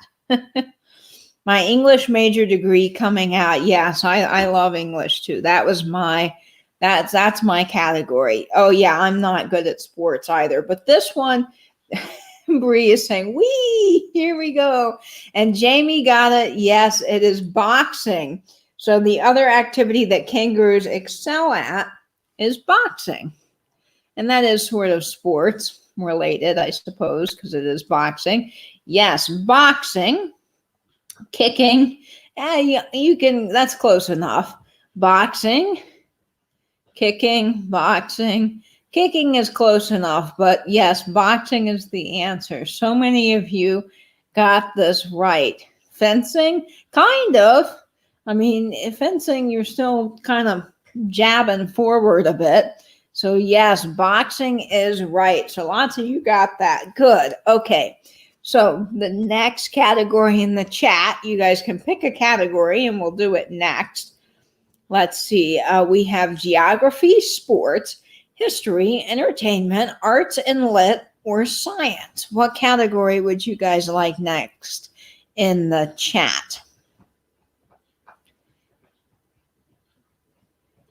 My English major degree coming out. Yes, I love English too. That's my category. Oh yeah, I'm not good at sports either. But this one, Bree is saying, wee, here we go. And Jamie got it. Yes, it is boxing. So the other activity that kangaroos excel at is boxing. And that is sort of sports related, I suppose, because it is boxing. Yes, boxing, kicking. You can, that's close enough. Boxing, kicking, boxing. Kicking is close enough, but yes, boxing is the answer. So many of you got this right. Fencing, kind of. I mean, fencing, you're still kind of jabbing forward a bit. So yes, boxing is right. So lots of you got that. Good. Okay. So the next category in the chat, you guys can pick a category and we'll do it next. Let's see. We have geography, sports, history, entertainment, arts and lit, or science. What category would you guys like next in the chat?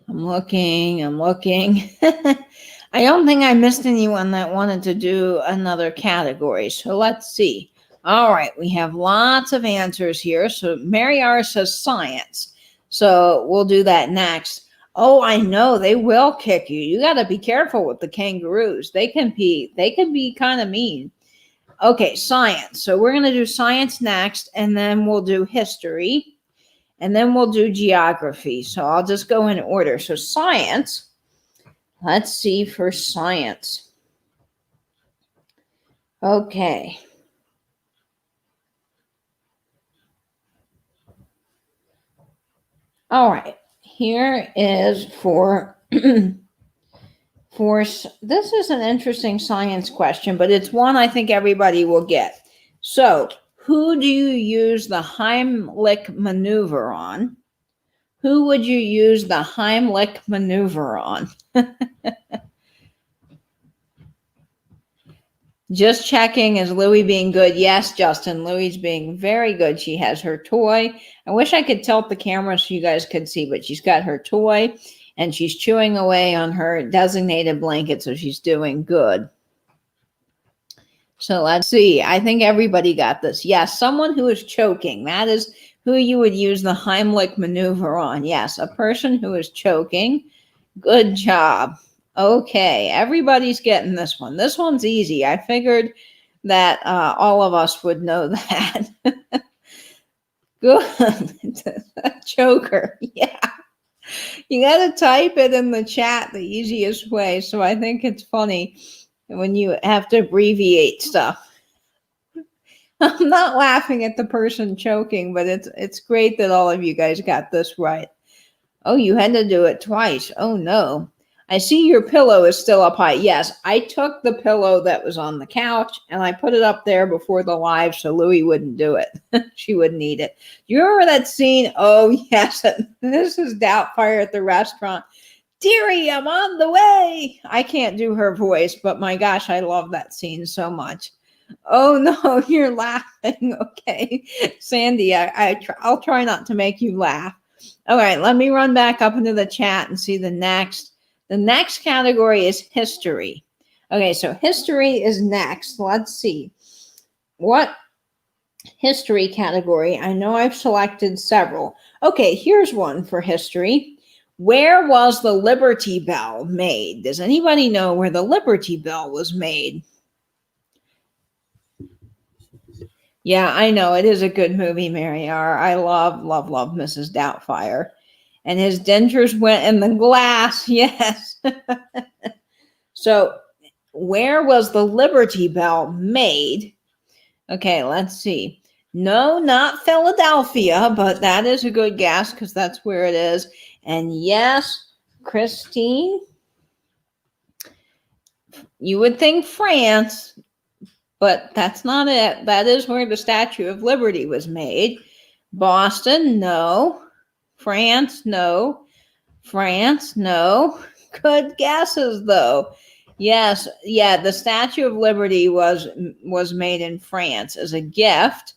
I'm looking. I don't think I missed anyone that wanted to do another category. So let's see. All right, we have lots of answers here. So Mary R says science. So we'll do that next. Oh, I know, they will kick you. You got to be careful with the kangaroos. They can be kind of mean. Okay, science. So we're going to do science next, and then we'll do history. And then we'll do geography. So I'll just go in order. So science, let's see for science. Okay. All right. Here is for, this is an interesting science question, but it's one I think everybody will get. So, who do you use the Heimlich maneuver on? Who would you use the Heimlich maneuver on? Just checking, is Louie being good? Yes, Justin, Louie's being very good. She has her toy. I wish I could tilt the camera so you guys could see, but she's got her toy and she's chewing away on her designated blanket, so she's doing good. So let's see. I think everybody got this. Yes, someone who is choking. That is who you would use the Heimlich maneuver on. Yes, a person who is choking. Good job. Okay, everybody's getting this one. This one's easy. I figured that all of us would know that. Good. Choker. Yeah. You got to type it in the chat the easiest way. So I think it's funny when you have to abbreviate stuff. I'm not laughing at the person choking, but it's great that all of you guys got this right. Oh, you had to do it twice. Oh no. I see your pillow is still up high. Yes, I took the pillow that was on the couch and I put it up there before the live so Louie wouldn't do it. She wouldn't eat it. Do you remember that scene? Oh yes, this is Doubtfire at the restaurant. Dearie, I'm on the way. I can't do her voice, but my gosh, I love that scene so much. Oh no, you're laughing. Okay, Sandy, I'll try not to make you laugh. All right, let me run back up into the chat and see the next. The next category is history. Okay, so history is next. Let's see. What history category? I know I've selected several. Okay, here's one for history. Where was the Liberty Bell made? Does anybody know where the Liberty Bell was made? Yeah, I know. It is a good movie, Mary R. I love Mrs. Doubtfire. And his dentures went in the glass. Yes. So where was the Liberty Bell made? Okay, let's see. No, not Philadelphia, but that is a good guess because that's where it is. And yes, Christine, you would think France, but that's not it. That is where the Statue of Liberty was made. Boston, no. France, no. France, no. Good guesses, though. Yes, yeah, the Statue of Liberty was made in France as a gift.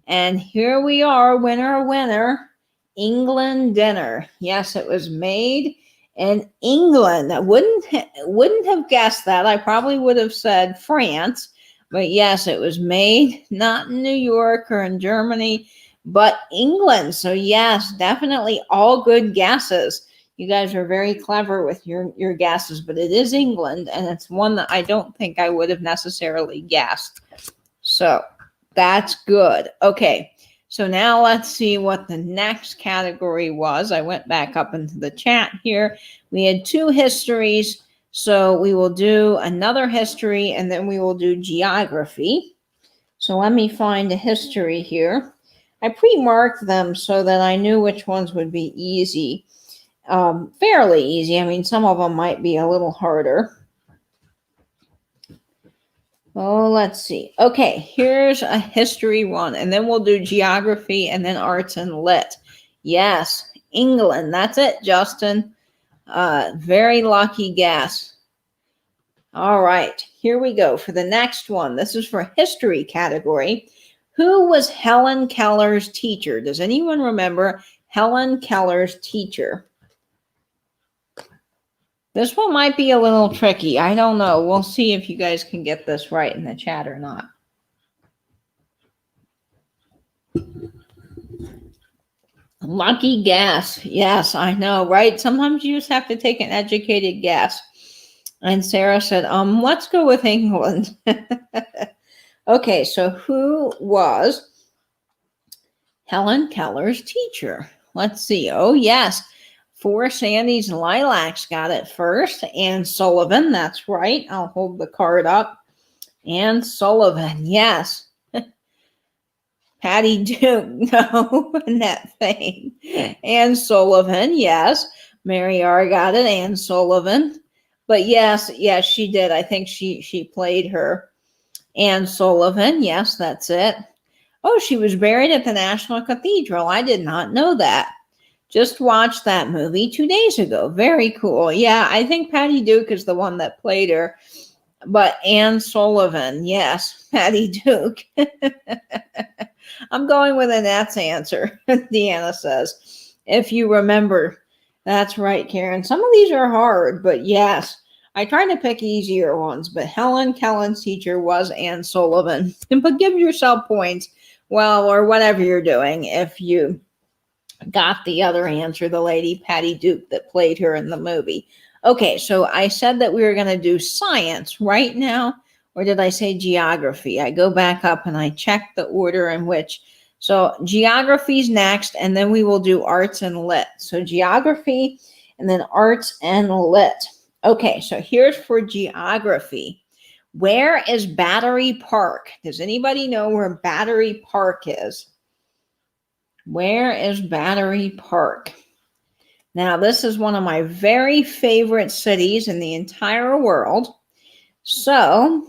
And here we are, winner, England dinner. Yes, it was made in England. I wouldn't have guessed that. I probably would have said France. But yes, it was made not in New York or in Germany, but England. So yes, definitely all good guesses. You guys are very clever with your guesses, but it is England, and it's one that I don't think I would have necessarily guessed. So that's good. Okay, so now let's see what the next category was. I went back up into the chat here. We had two histories. So we will do another history and then we will do geography. So let me find a history here. I pre-marked them so that I knew which ones would be easy, fairly easy. I mean, some of them might be a little harder. Oh, let's see. Okay, here's a history one, and then we'll do geography and then arts and lit. Yes, England. That's it, Justin. Very lucky guess. All right, here we go for the next one. This is for history category. Who was Helen Keller's teacher? Does anyone remember Helen Keller's teacher? This one might be a little tricky. I don't know. We'll see if you guys can get this right in the chat or not. Lucky guess. Yes, I know, right? Sometimes you just have to take an educated guess. And Sarah said, let's go with England. Okay, so who was Helen Keller's teacher? Let's see. Oh, yes. For Sandy's Lilacs got it first. Anne Sullivan, that's right. I'll hold the card up. Anne Sullivan, yes. Patty Duke, no. Annette Fane. Anne Sullivan, yes. Mary R got it. Anne Sullivan. But yes, she did. I think she played her. Anne Sullivan, yes, that's it. Oh, she was buried at the National Cathedral. I did not know that. Just watched that movie 2 days ago. Very cool. Yeah, I think Patty Duke is the one that played her. But Anne Sullivan, yes, Patty Duke. I'm going with Annette's answer, Deanna says. If you remember. That's right, Karen. Some of these are hard, but yes. I tried to pick easier ones, but Helen Kellen's teacher was Anne Sullivan. But give yourself points, well, or whatever you're doing, if you got the other answer, the lady Patty Duke that played her in the movie. Okay, so I said that we were going to do science right now, or did I say geography? I go back up and I check the order in which. So geography's next, and then we will do arts and lit. So geography and then arts and lit. Okay, so here's for geography. Where is Battery Park? Does anybody know where Battery Park is? Where is Battery Park? Now, this is one of my very favorite cities in the entire world. So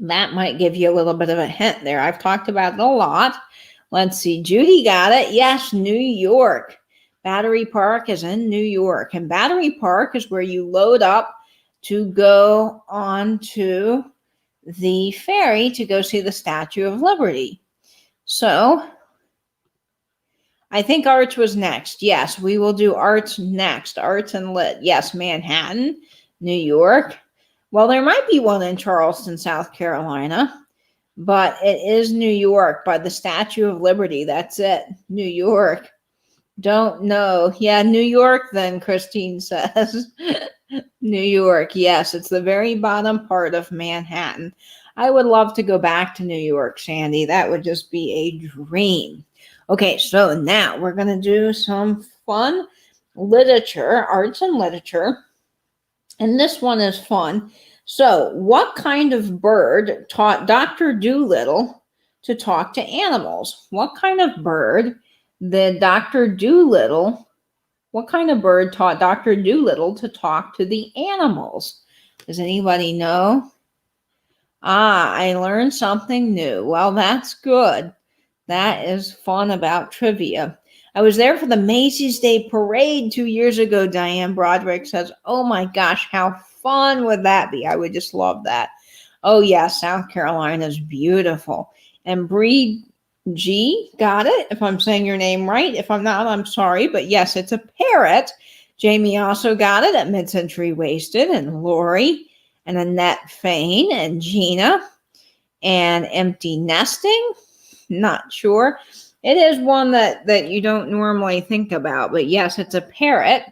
that might give you a little bit of a hint there. I've talked about it a lot. Let's see. Judy got it. Yes, New York. Battery Park is in New York. And Battery Park is where you load up to go on to the ferry to go see the Statue of Liberty. So I think arts was next. Yes, we will do arts next. Arts and lit. Yes, Manhattan, New York. Well, there might be one in Charleston, South Carolina, but it is New York by the Statue of Liberty. That's it. New York. Don't know. Yeah, New York then, Christine says. New York. Yes, it's the very bottom part of Manhattan. I would love to go back to New York, Sandy. That would just be a dream. Okay, so now we're going to do some fun literature, arts and literature. And this one is fun. So, what kind of bird taught Dr. Dolittle to talk to animals? What kind of bird taught Dr. Dolittle to talk to the animals? Does anybody know? I learned something new. Well, that's good. That is fun about trivia. I was there for the Macy's Day Parade 2 years ago, Diane Broderick says. Oh my gosh, how fun would that be? I would just love that. Oh yeah, South Carolina is beautiful. And Bree G got it, if I'm saying your name right. If I'm not, I'm sorry. But yes, it's a parrot. Jamie also got it at Mid-Century Wasted. And Lori and Annette Fain and Gina and Empty Nesting. Not sure. It is one that you don't normally think about, but yes, it's a parrot.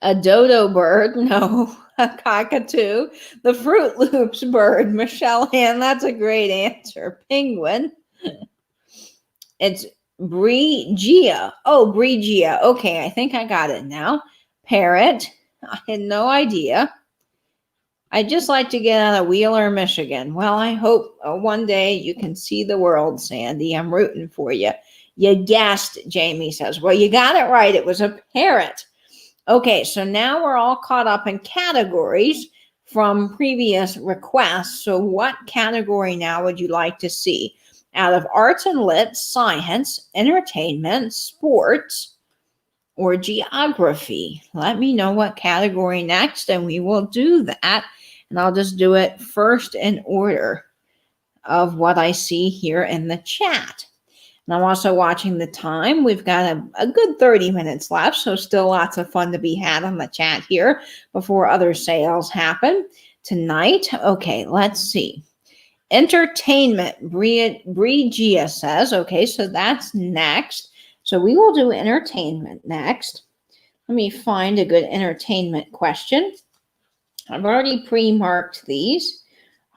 A dodo bird, no. A cockatoo. The Fruit Loops bird, Michelle Ann, that's a great answer. Penguin. It's Bregia. Oh, Bregia. Okay, I think I got it now. Parrot. I had no idea. I'd just like to get out of Wheeler, Michigan. Well, I hope one day you can see the world, Sandy. I'm rooting for you. You guessed, Jamie says. Well, you got it right. It was a parrot. Okay, so now we're all caught up in categories from previous requests. So what category now would you like to see? Out of arts and lit, science, entertainment, sports, or geography? Let me know what category next, and we will do that. And I'll just do it first in order of what I see here in the chat. And I'm also watching the time. We've got a good 30 minutes left, so still lots of fun to be had on the chat here before other sales happen tonight. Okay, let's see. Entertainment, Brigia says. Okay, so that's next. So we will do entertainment next. Let me find a good entertainment question. I've already pre-marked these.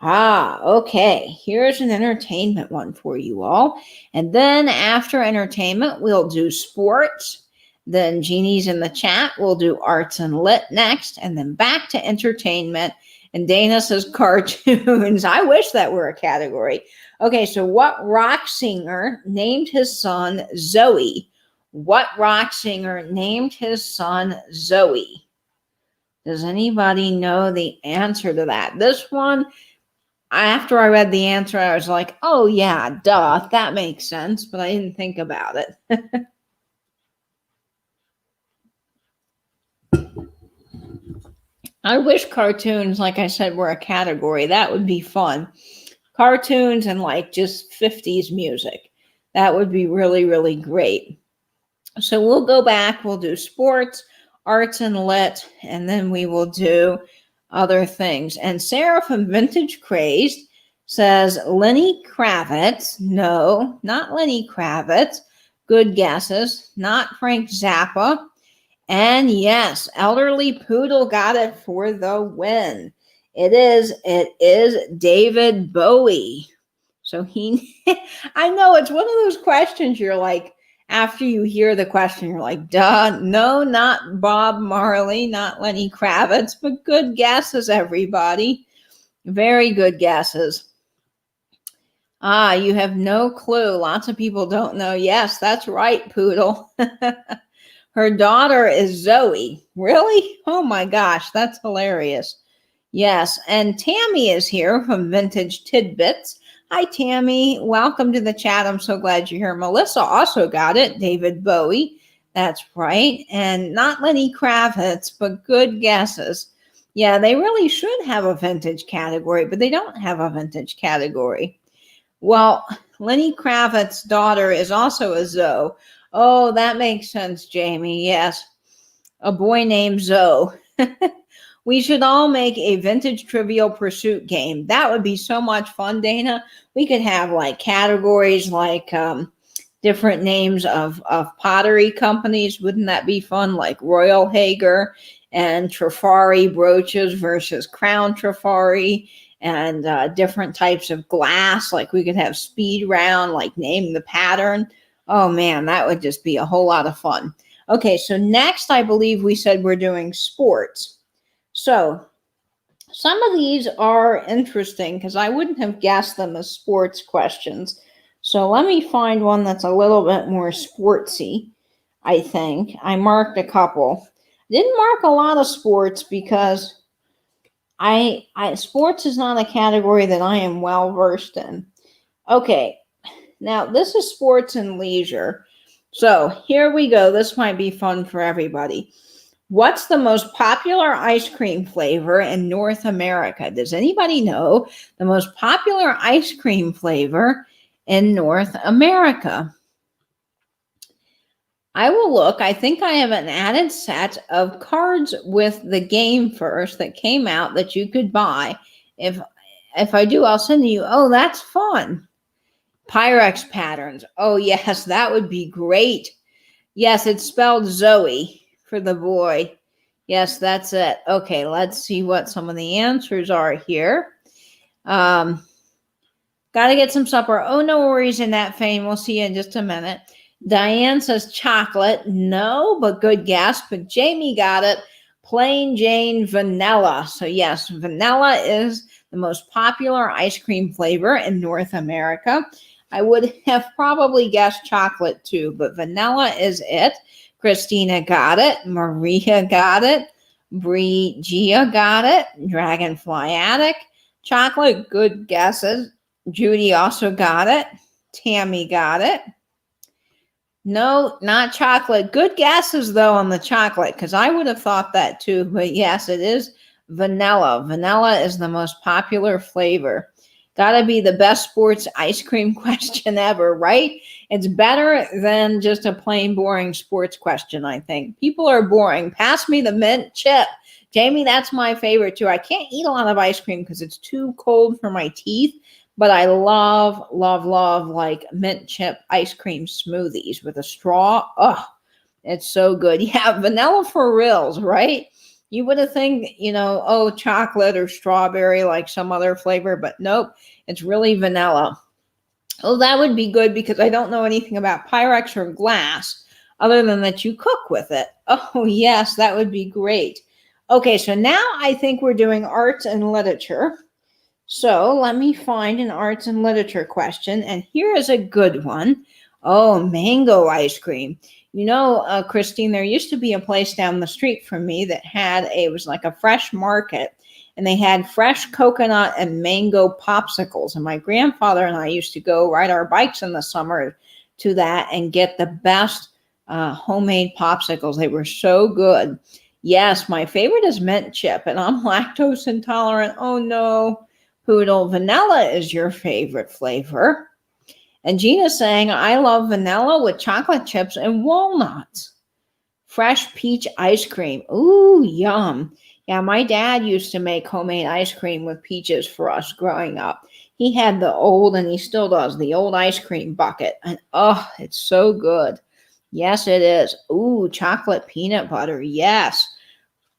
Okay. Here's an entertainment one for you all. And then after entertainment, we'll do sports. Then Jeannie's in the chat. We'll do arts and lit next. And then back to entertainment. And Dana says cartoons. I wish that were a category. Okay, so what rock singer named his son Zoe? What rock singer named his son Zoe? Does anybody know the answer to that? This one, after I read the answer, I was like, oh yeah, duh, that makes sense, but I didn't think about it. I wish cartoons, like I said, were a category. That would be fun. Cartoons and like just 50s music. That would be really, really great. So we'll go back. We'll do sports, arts and lit, and then we will do other things. And Sarah from Vintage Crazed says Lenny Kravitz. No, not Lenny Kravitz. Good guesses. Not Frank Zappa. And yes, Elderly Poodle got it for the win. It is David Bowie. So I know it's one of those questions you're like, after you hear the question, you're like, duh, no, not Bob Marley, not Lenny Kravitz, but good guesses, everybody. Very good guesses. You have no clue. Lots of people don't know. Yes, that's right, Poodle. Her daughter is Zoe. Really? Oh my gosh, that's hilarious. Yes, and Tammy is here from Vintage Tidbits. Hi, Tammy. Welcome to the chat. I'm so glad you're here. Melissa also got it. David Bowie. That's right. And not Lenny Kravitz, but good guesses. Yeah, they really should have a vintage category, but they don't have a vintage category. Well, Lenny Kravitz's daughter is also a Zoe. Oh, that makes sense, Jamie. Yes, a boy named Zoe. We should all make a vintage Trivial Pursuit game. That would be so much fun, Dana. We could have like categories like different names of pottery companies. Wouldn't that be fun? Like Royal Hager and Trifari brooches versus Crown Trifari, and different types of glass. Like we could have speed round, like name the pattern. Oh man, that would just be a whole lot of fun. Okay, so next I believe we said we're doing sports. So some of these are interesting because I wouldn't have guessed them as sports questions. So let me find one that's a little bit more sportsy, I think. I marked a couple. Didn't mark a lot of sports because sports is not a category that I am well versed in. Okay, now this is sports and leisure. So here we go. This might be fun for everybody. What's the most popular ice cream flavor in North America? Does anybody know the most popular ice cream flavor in North America? I will look. I think I have an added set of cards with the game first that came out that you could buy. If I do, I'll send you. Oh, that's fun. Pyrex patterns. Oh, yes, that would be great. Yes, it's spelled Zoe for the boy. Yes, that's it. Okay, let's see what some of the answers are here. Got to get some supper. Oh, no worries in that, Fane. We'll see you in just a minute. Diane says chocolate. No, but good guess. But Jamie got it. Plain Jane vanilla. So yes, vanilla is the most popular ice cream flavor in North America. I would have probably guessed chocolate too, but vanilla is it. Christina got it. Maria got it. Gia got it. Dragonfly Attic. Chocolate, good guesses. Judy also got it. Tammy got it. No, not chocolate. Good guesses, though, on the chocolate, because I would have thought that too. But yes, it is vanilla. Vanilla is the most popular flavor. Gotta be the best sports ice cream question ever, right? It's better than just a plain boring sports question, I think. People are boring. Pass me the mint chip. Jamie, that's my favorite too. I can't eat a lot of ice cream because it's too cold for my teeth, but I love like mint chip ice cream smoothies with a straw. Oh, it's so good. Yeah, vanilla for reals, right? You would have think, oh, chocolate or strawberry like some other flavor, but nope, it's really vanilla. Oh, that would be good because I don't know anything about Pyrex or glass other than that you cook with it. Oh, yes, that would be great. Okay, so now I think we're doing arts and literature. So let me find an arts and literature question, and here is a good one. Oh, mango ice cream. Christine, there used to be a place down the street from me that it was like a fresh market, and they had fresh coconut and mango popsicles. And my grandfather and I used to go ride our bikes in the summer to that and get the best homemade popsicles. They were so good. Yes, my favorite is mint chip, and I'm lactose intolerant. Oh, no. Poodle, vanilla is your favorite flavor. And Gina's saying, I love vanilla with chocolate chips and walnuts. Fresh peach ice cream. Ooh, yum. Yeah, my dad used to make homemade ice cream with peaches for us growing up. He had the old, and he still does, the old ice cream bucket. And oh, it's so good. Yes, it is. Ooh, chocolate peanut butter. Yes.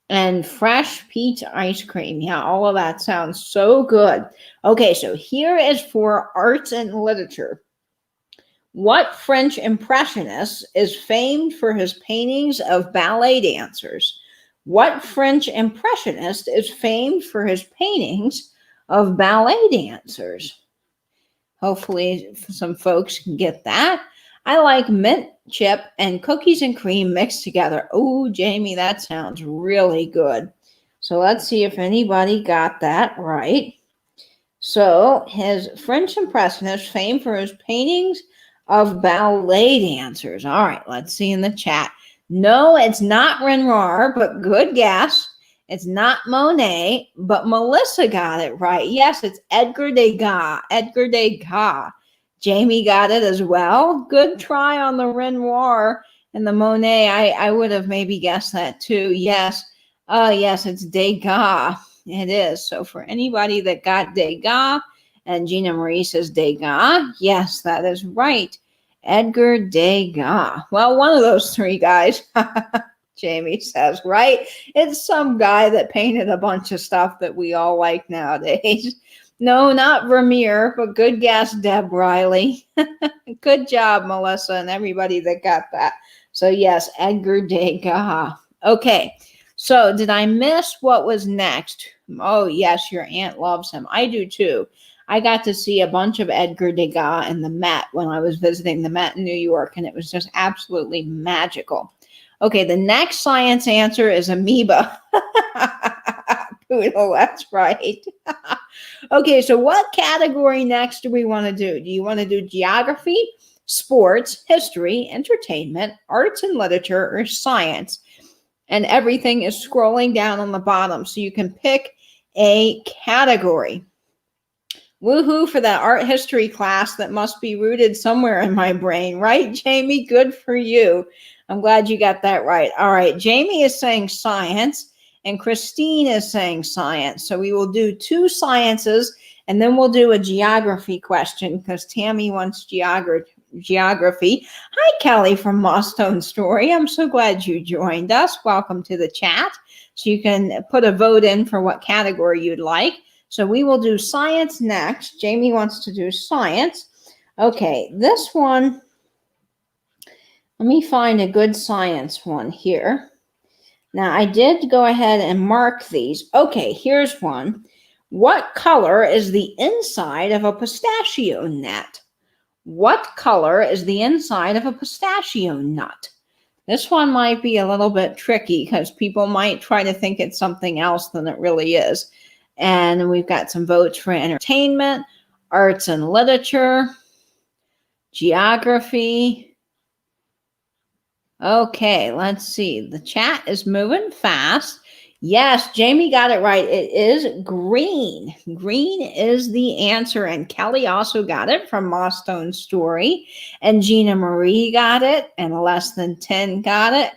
And fresh peach ice cream. Yeah, all of that sounds so good. Okay, so here is for arts and literature. What French impressionist is famed for his paintings of ballet dancers? What French impressionist is famed for his paintings of ballet dancers? Hopefully, some folks can get that. I like mint chip and cookies and cream mixed together. Oh, Jamie, that sounds really good. So let's see if anybody got that right. So, his French impressionist famed for his paintings of ballet dancers. All right, let's see in the chat. No, it's not Renoir, but good guess. It's not Monet, but Melissa got it right. Yes, it's Edgar Degas. Edgar Degas. Jamie got it as well. Good try on the Renoir and the Monet. I would have maybe guessed that too. Yes. Yes, it's Degas. It is. So for anybody that got Degas, and Gina Marie says Degas, yes, that is right. Edgar Degas. Well, one of those three guys, Jamie says, right? It's some guy that painted a bunch of stuff that we all like nowadays. No, not Vermeer, but good guess, Deb Riley. Good job, Melissa, and everybody that got that. So yes, Edgar Degas. Okay. So did I miss what was next? Oh, yes, your aunt loves him. I do too. I got to see a bunch of Edgar Degas in the Met when I was visiting the Met in New York, and it was just absolutely magical. Okay, the next science answer is amoeba. Poodle, that's right. Okay, so what category next do we want to do? Do you want to do geography, sports, history, entertainment, arts and literature, or science? And everything is scrolling down on the bottom, so you can pick a category. Woohoo for that art history class that must be rooted somewhere in my brain, right, Jamie? Good for you. I'm glad you got that right. All right, Jamie is saying science, and Christine is saying science. So we will do two sciences, and then we'll do a geography question because Tammy wants geography. Hi, Kelly from Moss-Stone Story. I'm so glad you joined us. Welcome to the chat. So you can put a vote in for what category you'd like. So we will do science next. Jamie wants to do science. Okay, this one, let me find a good science one here. Now, I did go ahead and mark these. Okay, here's one. What color is the inside of a pistachio nut? What color is the inside of a pistachio nut? This one might be a little bit tricky because people might try to think it's something else than it really is. And we've got some votes for entertainment, arts and literature, geography. Okay, let's see. The chat is moving fast. Yes, Jamie got it right. It is green. Green is the answer. And Kelly also got it from Moss-Stone Story. And Gina Marie got it. And Less Than 10 got it.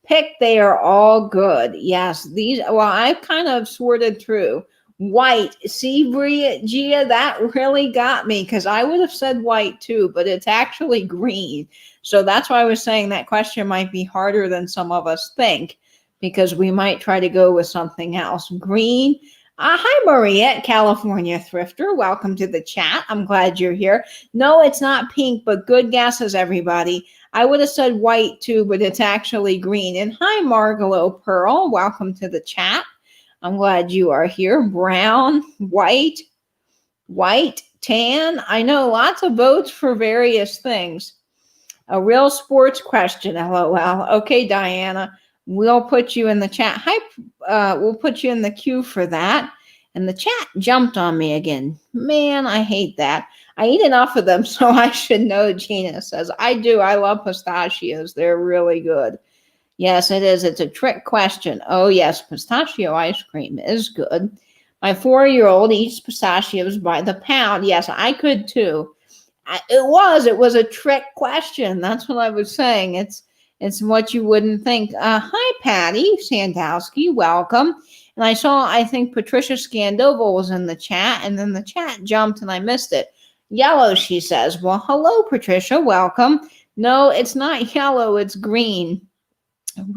Pick, they are all good. Yes, these, well, I've kind of sorted through. White. See, Gia, that really got me because I would have said white too, but it's actually green. So that's why I was saying that question might be harder than some of us think, because we might try to go with something else. Green. Hi, Maria, California Thrifter. Welcome to the chat. I'm glad you're here. No, it's not pink, but good guesses, everybody. I would have said white too, but it's actually green. And hi, Margalo Pearl. Welcome to the chat. I'm glad you are here. Brown, white, tan. I know lots of votes for various things. A real sports question, LOL. Okay, Diana, we'll put you in the chat. Hi, we'll put you in the queue for that. And the chat jumped on me again. Man, I hate that. I eat enough of them, so I should know, Gina says. I do. I love pistachios. They're really good. Yes, it is. It's a trick question. Oh, yes, pistachio ice cream is good. My 4-year-old eats pistachios by the pound. Yes, I could too. It was a trick question. That's what I was saying. It's what you wouldn't think. Hi, Patty Sandowski. Welcome. And I think Patricia Scandoval was in the chat, and then the chat jumped and I missed it. Yellow, she says. Well, hello, Patricia. Welcome. No, it's not yellow. It's green.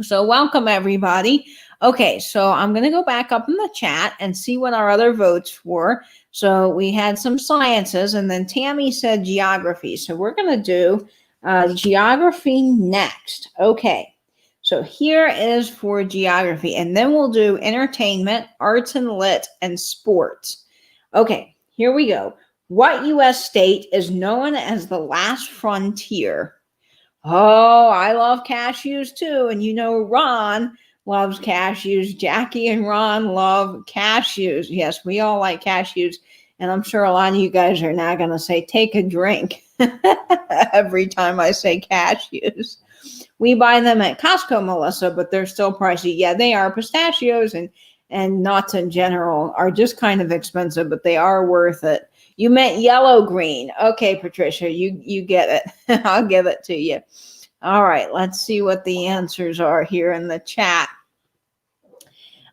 So welcome, everybody. Okay, so I'm going to go back up in the chat and see what our other votes were. So we had some sciences, and then Tammy said geography. So we're going to do geography next. Okay, so here is for geography, and then we'll do entertainment, arts and lit, and sports. Okay, here we go. What U.S. state is known as the last frontier? Oh, I love cashews too. And you know, Ron loves cashews. Jackie and Ron love cashews. Yes, we all like cashews. And I'm sure a lot of you guys are now going to say, take a drink every time I say cashews. We buy them at Costco, Melissa, but they're still pricey. Yeah, they are. Pistachios and nuts in general are just kind of expensive, but they are worth it. You meant yellow green. Okay, Patricia, you get it. I'll give it to you. All right, let's see what the answers are here in the chat.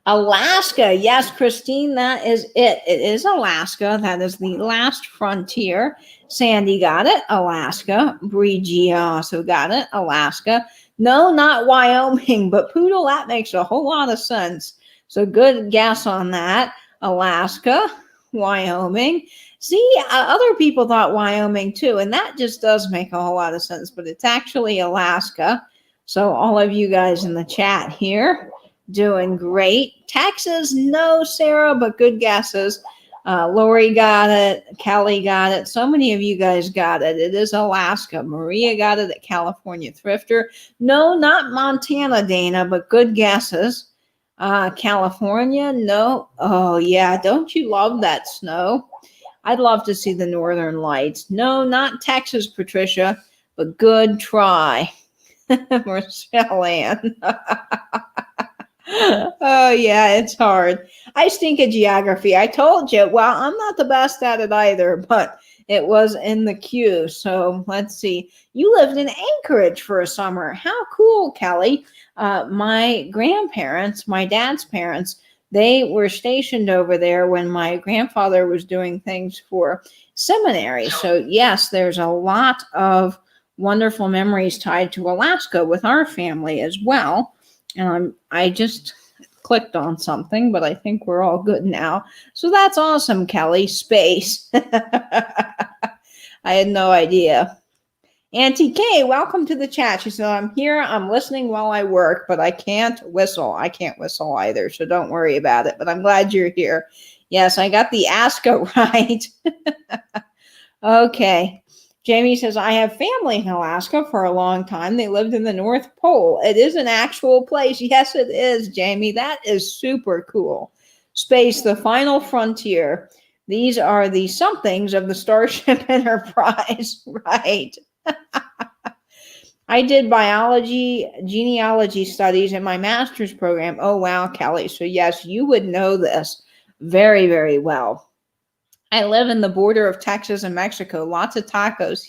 Alaska. Yes, Christine, that is it. It is Alaska. That is the last frontier. Sandy got it. Alaska. Bridgie also got it. Alaska. No, not Wyoming, but Poodle, that makes a whole lot of sense. So good guess on that. Alaska, Wyoming. See, other people thought Wyoming too, and that just does make a whole lot of sense, but it's actually Alaska. So all of you guys in the chat here, doing great. Texas, no, Sarah, but good guesses. Lori got it. Kelly got it. So many of you guys got it. It is Alaska. Maria got it at California Thrifter. No, not Montana, Dana, but good guesses. California, no. Oh, yeah. Don't you love that snow? I'd love to see the Northern Lights. No, not Texas, Patricia, but good try. Marcelle Ann. Oh, yeah, it's hard. I stink at geography. I told you. Well, I'm not the best at it either, but it was in the queue. So let's see. You lived in Anchorage for a summer. How cool, Kelly. My grandparents, my dad's parents, they were stationed over there when my grandfather was doing things for seminary. So yes, there's a lot of wonderful memories tied to Alaska with our family as well. And I just clicked on something, but I think we're all good now. So that's awesome, Kelly. Space. I had no idea. Auntie Kay, welcome to the chat. She said, I'm here, I'm listening while I work, but I can't whistle. I can't whistle either, so don't worry about it, but I'm glad you're here. Yes, I got the ASCA right. Okay. Jamie says, I have family in Alaska for a long time. They lived in the North Pole. It is an actual place. Yes, it is, Jamie. That is super cool. Space, the final frontier. These are the somethings of the Starship Enterprise, right? I did biology, genealogy studies in my master's program. Oh, wow, Kelly. So yes, you would know this very, very well. I live in the border of Texas and Mexico. Lots of tacos.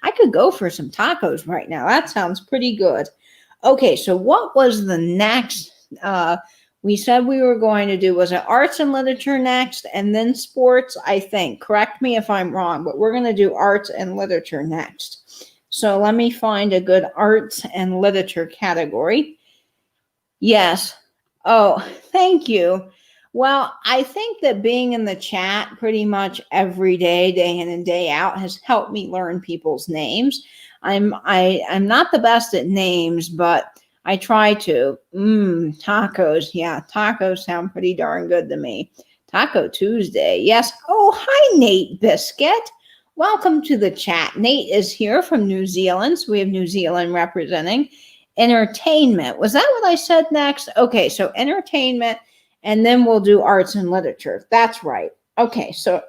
I could go for some tacos right now. That sounds pretty good. Okay, so what was the next? We said we were going to do, was it arts and literature next and then sports, I think. Correct me if I'm wrong, but we're going to do arts and literature next. So let me find a good arts and literature category. Yes. Oh, thank you. Well, I think that being in the chat pretty much every day, day in and day out, has helped me learn people's names. I'm not the best at names, but I try to. Tacos. Yeah, tacos sound pretty darn good to me. Taco Tuesday. Yes. Oh, hi, Nate Biscuit. Welcome to the chat. Nate is here from New Zealand, so we have New Zealand representing. Entertainment. Was that what I said next? Okay, so entertainment, and then we'll do arts and literature. That's right. Okay, so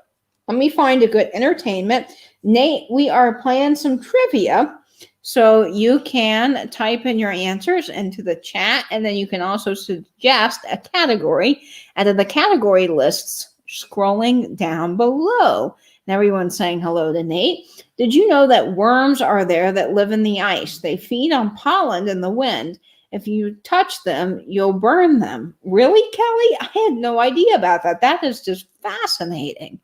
let me find a good entertainment. Nate, we are playing some trivia. So you can type in your answers into the chat, and then you can also suggest a category out of the category lists scrolling down below. And everyone's saying hello to Nate. Did you know that worms are there that live in the ice? They feed on pollen in the wind. If you touch them, you'll burn them. Really, Kelly? I had no idea about that. That is just fascinating.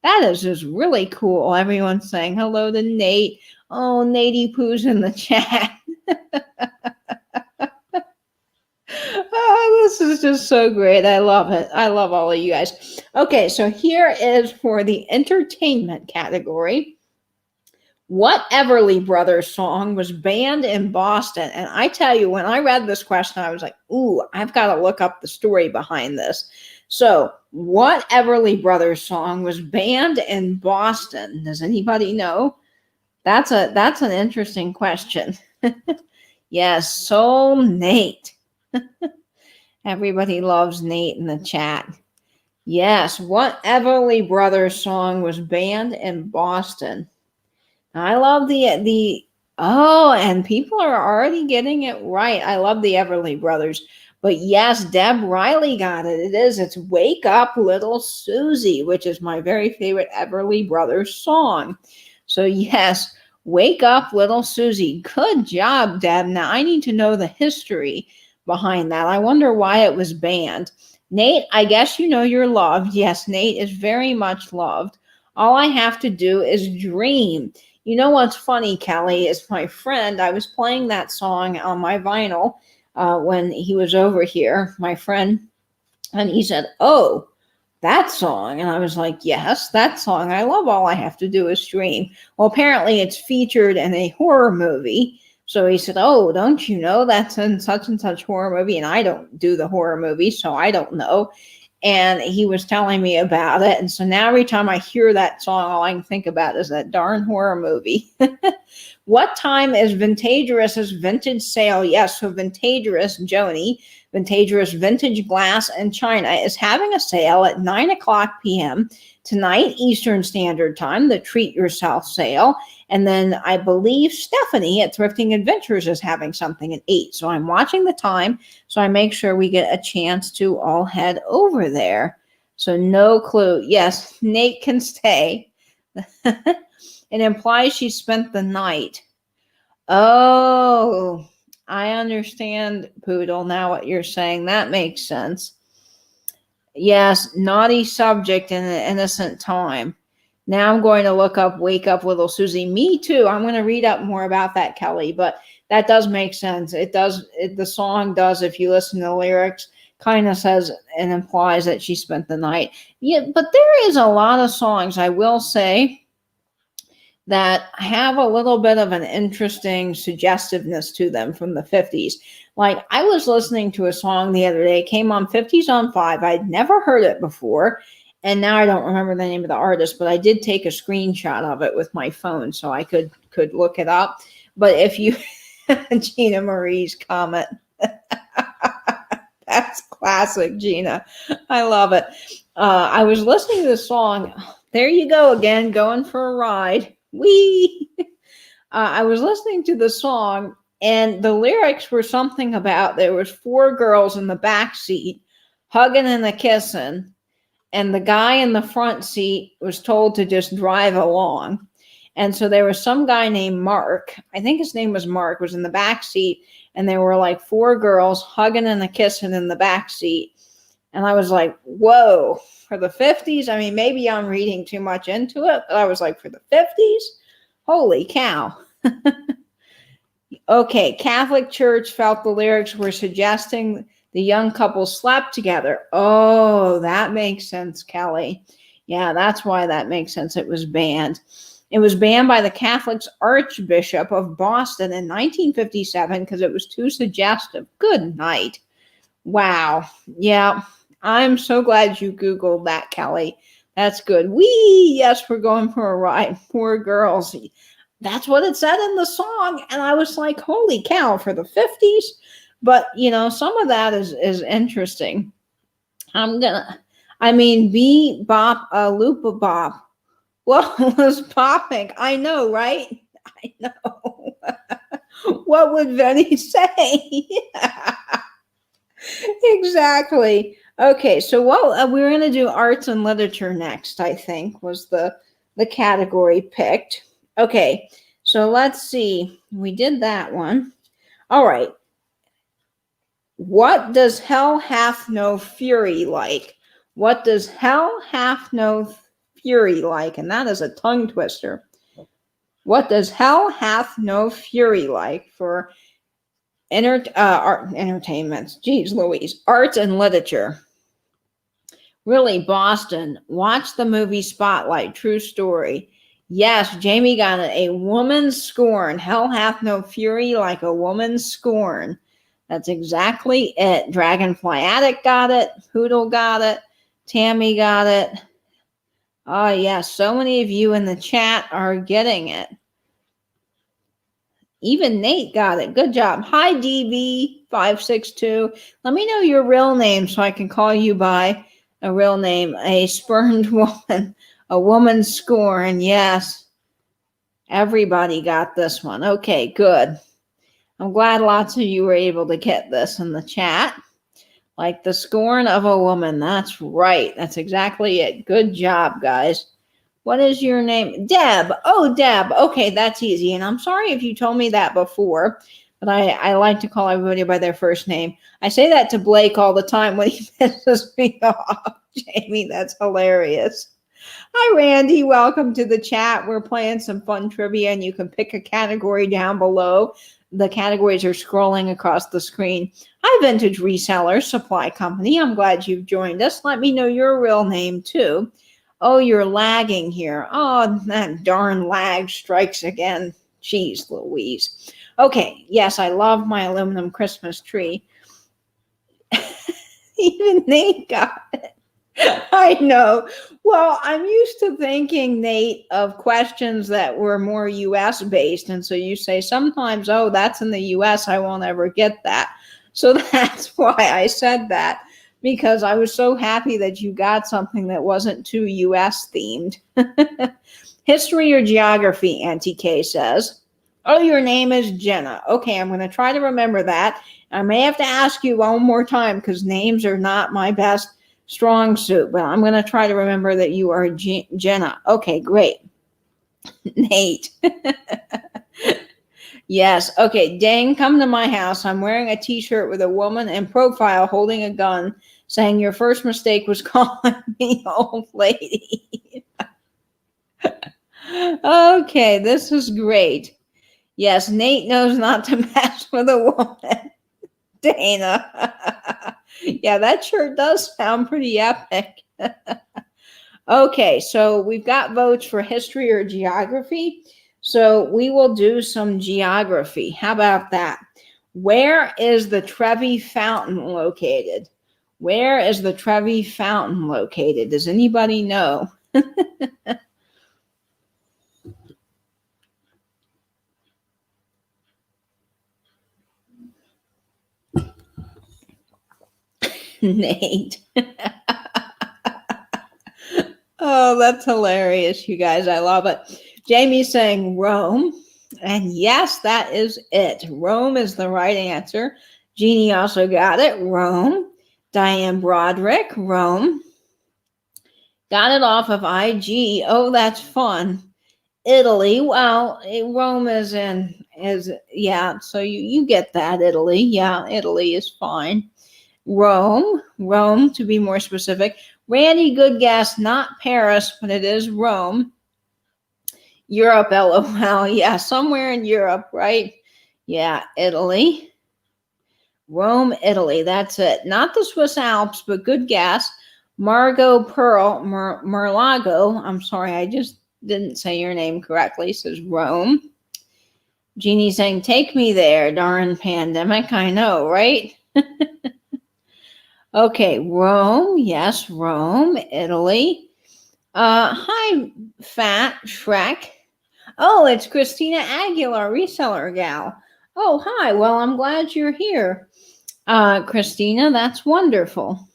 That is just really cool. Everyone's saying hello to Nate. Oh, Natey Poo's in the chat. Oh, this is just so great. I love it. I love all of you guys. Okay, so here is for the entertainment category. What Everly Brothers song was banned in Boston? And I tell you, when I read this question, I was like, ooh, I've got to look up the story behind this. So, what Everly Brothers song was banned in Boston? Does anybody know? That's an interesting question. Yes, so Nate. Everybody loves Nate in the chat. Yes, what Everly Brothers song was banned in Boston? I love the and people are already getting it right. I love the Everly Brothers. But yes, Deb Riley got it. It's Wake Up Little Susie, which is my very favorite Everly Brothers song. So yes, Wake Up Little Susie. Good job, Deb. Now I need to know the history behind that. I wonder why it was banned. Nate, I guess you know you're loved. Yes, Nate is very much loved. All I have to do is dream. You know what's funny, Kelly, is my friend, I was playing that song on my vinyl when he was over here, my friend, and he said, oh, that song. And I was like, yes, that song. I love All I Have to Do Is Dream. Well, apparently it's featured in a horror movie. So he said, oh, don't you know that's in such and such horror movie? And I don't do the horror movie, so I don't know. And he was telling me about it. And so now every time I hear that song, all I can think about is that darn horror movie. What time is Vintageous's vintage sale? Yes, so Vintageous, Joni, Vintageous Vintage Glass and China is having a sale at 9 o'clock p.m. tonight, Eastern Standard Time, the Treat Yourself sale. And then I believe Stephanie at Thrifting Adventures is having something at 8. So I'm watching the time so I make sure we get a chance to all head over there. So no clue. Yes, Nate can stay. It implies she spent the night. Oh, I understand, Poodle, now what you're saying. That makes sense. Yes, naughty subject in an innocent time. Now I'm going to look up Wake Up Little Susie. Me too. I'm going to read up more about that, Kelly, but that does make sense. It does. The song does, if you listen to the lyrics, kind of says and implies that she spent the night. Yeah, but there is a lot of songs, I will say, that have a little bit of an interesting suggestiveness to them from the 50s. Like I was listening to a song the other day, it came on 50s on 5. I'd never heard it before. And now I don't remember the name of the artist, but I did take a screenshot of it with my phone so I could look it up. But if you, Gina Marie's comment, that's classic, Gina. I love it. I was listening to the song. There you go again, going for a ride. Wee! I was listening to the song, and the lyrics were something about there was 4 girls in the back seat hugging and a kissing, and the guy in the front seat was told to just drive along. And so there was some guy named Mark, I think his name was Mark, was in the back seat, and there were like 4 girls hugging and a kissing in the back seat. And I was like, whoa, for the 50s? I mean, maybe I'm reading too much into it, but I was like, for the 50s? Holy cow. Okay, Catholic Church felt the lyrics were suggesting the young couple slept together. Oh, that makes sense, Kelly. Yeah, that's why that makes sense. It was banned. It was banned by the Catholic Archbishop of Boston in 1957 because it was too suggestive. Good night. Wow. Yeah, I'm so glad you Googled that, Kelly. That's good. Wee! Yes, we're going for a ride. 4 girls. That's what it said in the song. And I was like, holy cow, for the 50s? But, you know, some of that is interesting. Bee bop, loop bop. Well, it was popping. I know, right? I know. What would Venny say? Exactly. Okay, so we're going to do arts and literature next, I think, was the category picked. Okay, so let's see. We did that one. All right. What does hell hath no fury like? What does hell hath no fury like? And that is a tongue twister. What does hell hath no fury like for art entertainments? Geez Louise. Arts and literature. Really, Boston. Watch the movie Spotlight. True story. Yes, Jamie got it. A woman's scorn. Hell hath no fury like a woman's scorn. That's exactly it. Dragonfly Addict got it. Poodle got it. Tammy got it. Oh, yes. So many of you in the chat are getting it. Even Nate got it. Good job. Hi, DV562. Let me know your real name so I can call you by a real name. A spurned woman. A woman's scorn. Yes. Everybody got this one. Okay, good. I'm glad lots of you were able to get this in the chat. Like the scorn of a woman. That's right. That's exactly it. Good job, guys. What is your name? Deb. Oh, Deb. Okay, that's easy. And I'm sorry if you told me that before, but I like to call everybody by their first name. I say that to Blake all the time when he pisses me off. Jamie, that's hilarious. Hi, Randy. Welcome to the chat. We're playing some fun trivia, and you can pick a category down below. The categories are scrolling across the screen. Hi, Vintage Reseller Supply Company. I'm glad you've joined us. Let me know your real name, too. Oh, you're lagging here. Oh, that darn lag strikes again. Jeez Louise. Okay, yes, I love my aluminum Christmas tree. Even Nate got it. I know. Well, I'm used to thinking, Nate, of questions that were more U.S. based. And so you say sometimes, oh, that's in the U.S. I won't ever get that. So that's why I said that, because I was so happy that you got something that wasn't too U.S. themed. History or geography, Auntie Kay says. Oh, your name is Jenna. Okay, I'm going to try to remember that. I may have to ask you one more time because names are not my best strong suit, but I'm going to try to remember that you are Jenna. Okay, great. Nate. Yes. Okay, Dane, come to my house. I'm wearing a t-shirt with a woman in profile holding a gun saying your first mistake was calling me old lady. Okay, this is great. Yes, Nate knows not to mess with a woman. Dana. Yeah, that sure does sound pretty epic. Okay, so we've got votes for history or geography. So we will do some geography. How about that? Where is the Trevi Fountain located? Where is the Trevi Fountain located? Does anybody know? Nate. Oh, that's hilarious, you guys. I love it. Jamie's saying Rome. And yes, that is it. Rome is the right answer. Jeannie also got it. Rome. Diane Broderick. Rome. Got it off of IG. Oh, that's fun. Italy. Well, Rome is yeah. So you get that. Italy. Yeah, Italy is fine. Rome to be more specific. Randy, good guess, not Paris, but it is Rome. Europe, LOL. Yeah, somewhere in Europe, right? Yeah, Italy. Rome, Italy, that's it. Not the Swiss Alps, but good guess. Margot Pearl, Merlago, I'm sorry, I just didn't say your name correctly, says Rome. Jeannie saying, take me there, darn pandemic. I know, right? Okay, Rome. Yes, Rome, Italy. Hi, Fat Shrek. Oh, it's Christina Aguilar, reseller gal. Oh, hi. Well, I'm glad you're here. Christina, that's wonderful.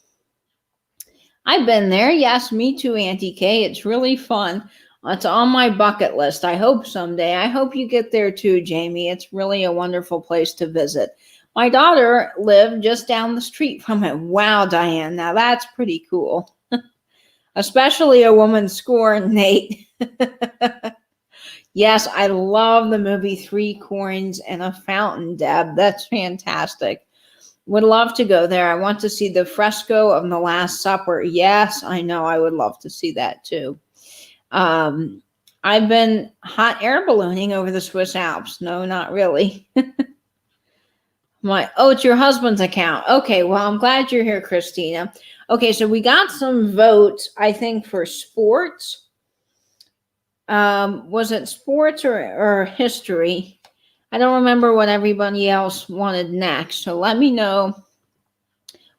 I've been there. Yes, me too, Auntie Kay. It's really fun. It's on my bucket list. I hope someday. I hope you get there too, Jamie. It's really a wonderful place to visit. My daughter lived just down the street from it. Wow, Diane. Now that's pretty cool. Especially a woman's scorn, Nate. Yes, I love the movie Three Coins and a Fountain, Deb. That's fantastic. Would love to go there. I want to see the fresco of the Last Supper. Yes, I know. I would love to see that too. Um, I've been hot air ballooning over the Swiss Alps. No, not really. It's your husband's account. Okay, well, I'm glad you're here, Christina. Okay, so we got some votes, I think, for sports. Was it sports or history? I don't remember what everybody else wanted next. So let me know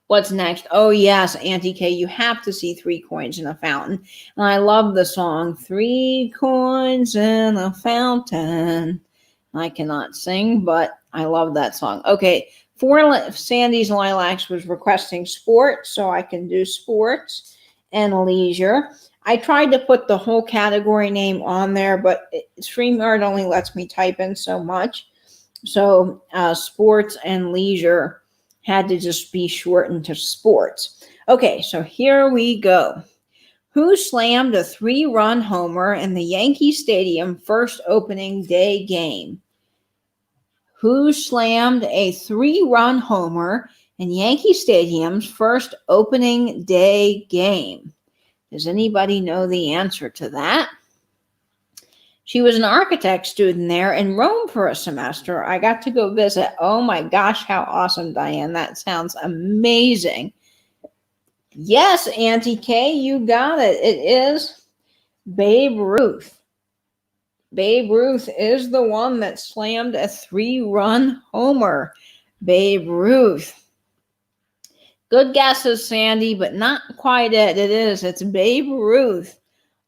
what's next. Oh, yes, Auntie K, you have to see Three Coins in a Fountain. And I love the song, Three Coins in a Fountain. I cannot sing, but I love that song. Okay, Sandy's Lilacs was requesting sports, so I can do sports and leisure. I tried to put the whole category name on there, but StreamYard only lets me type in so much. So sports and leisure had to just be shortened to sports. Okay, so here we go. Who slammed a 3-run homer in the Yankee Stadium first opening day game? Who slammed a 3-run homer in Yankee Stadium's first opening day game? Does anybody know the answer to that? She was an architect student there in Rome for a semester. I got to go visit. Oh my gosh, how awesome, Diane. That sounds amazing. Yes, Auntie K, you got it. It is Babe Ruth. Babe Ruth is the one that slammed a 3-run homer. Babe Ruth. Good guesses, Sandy, but not quite it. It's Babe Ruth.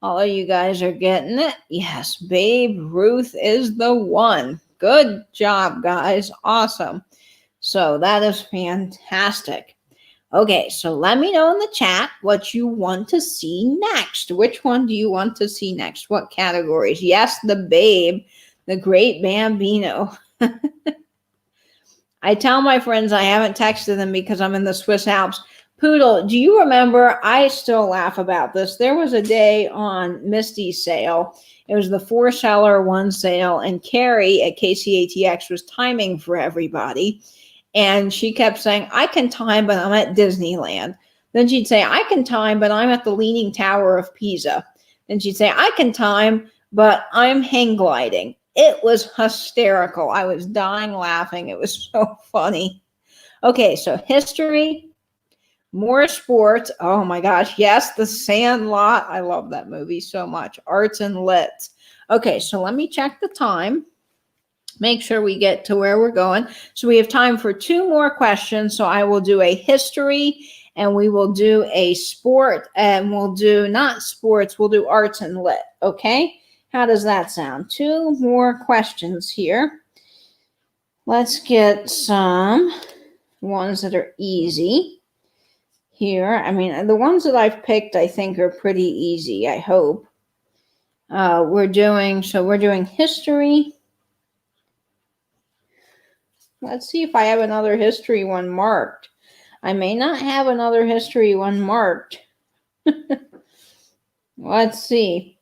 All of you guys are getting it. Yes, Babe Ruth is the one. Good job, guys. Awesome. So that is fantastic. Okay, so let me know in the chat what you want to see next. Which one do you want to see next? What categories? Yes, the Babe, the Great Bambino. I tell my friends I haven't texted them because I'm in the Swiss Alps. Poodle, do you remember? I still laugh about this. There was a day on Misty's sale. It was the 4-seller, 1 sale, and Carrie at KCATX was timing for everybody. And she kept saying, I can time, but I'm at Disneyland. Then she'd say, I can time, but I'm at the Leaning Tower of Pisa. Then she'd say, I can time, but I'm hang gliding. It was hysterical. I was dying laughing. It was so funny. Okay, so history, more sports. Oh my gosh, yes, The Sandlot. I love that movie so much. Arts and lit. Okay, so let me check the time. Make sure we get to where we're going. So we have time for 2 more questions. So I will do a history and we will do a sport, and we'll do not sports, we'll do arts and lit. Okay? How does that sound? 2 more questions here. Let's get some ones that are easy here. I mean, the ones that I've picked, I think, are pretty easy, I hope. We're doing history. Let's see if I have another history one marked. I may not have another history one marked. Let's see.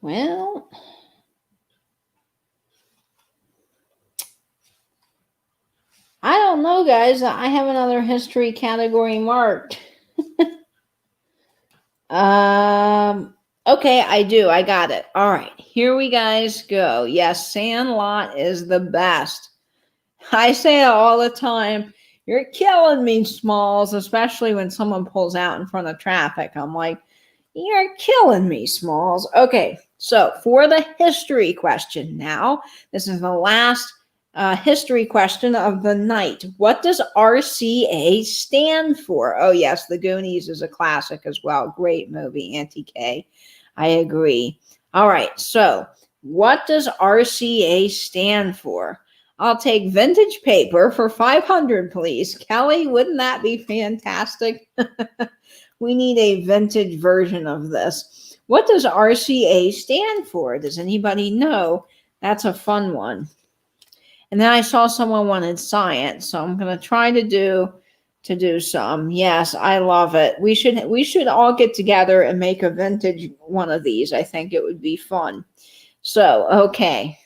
Well, I don't know, guys. I have another history category marked. Okay, I do. I got it. All right, here we guys go. Yes, Sandlot is the best. I say it all the time. You're killing me, Smalls, especially when someone pulls out in front of traffic. I'm like, you're killing me, Smalls. Okay, so for the history question now, this is the last history question of the night. What does RCA stand for? Oh, yes, The Goonies is a classic as well. Great movie, Auntie K. I agree. All right, so what does RCA stand for? I'll take vintage paper for 500, please. Kelly, wouldn't that be fantastic? We need a vintage version of this. What does RCA stand for? Does anybody know? That's a fun one. And then I saw someone wanted science, so I'm going to try to do to do some. Yes, I love it. We should all get together and make a vintage one of these. I think it would be fun. So, okay.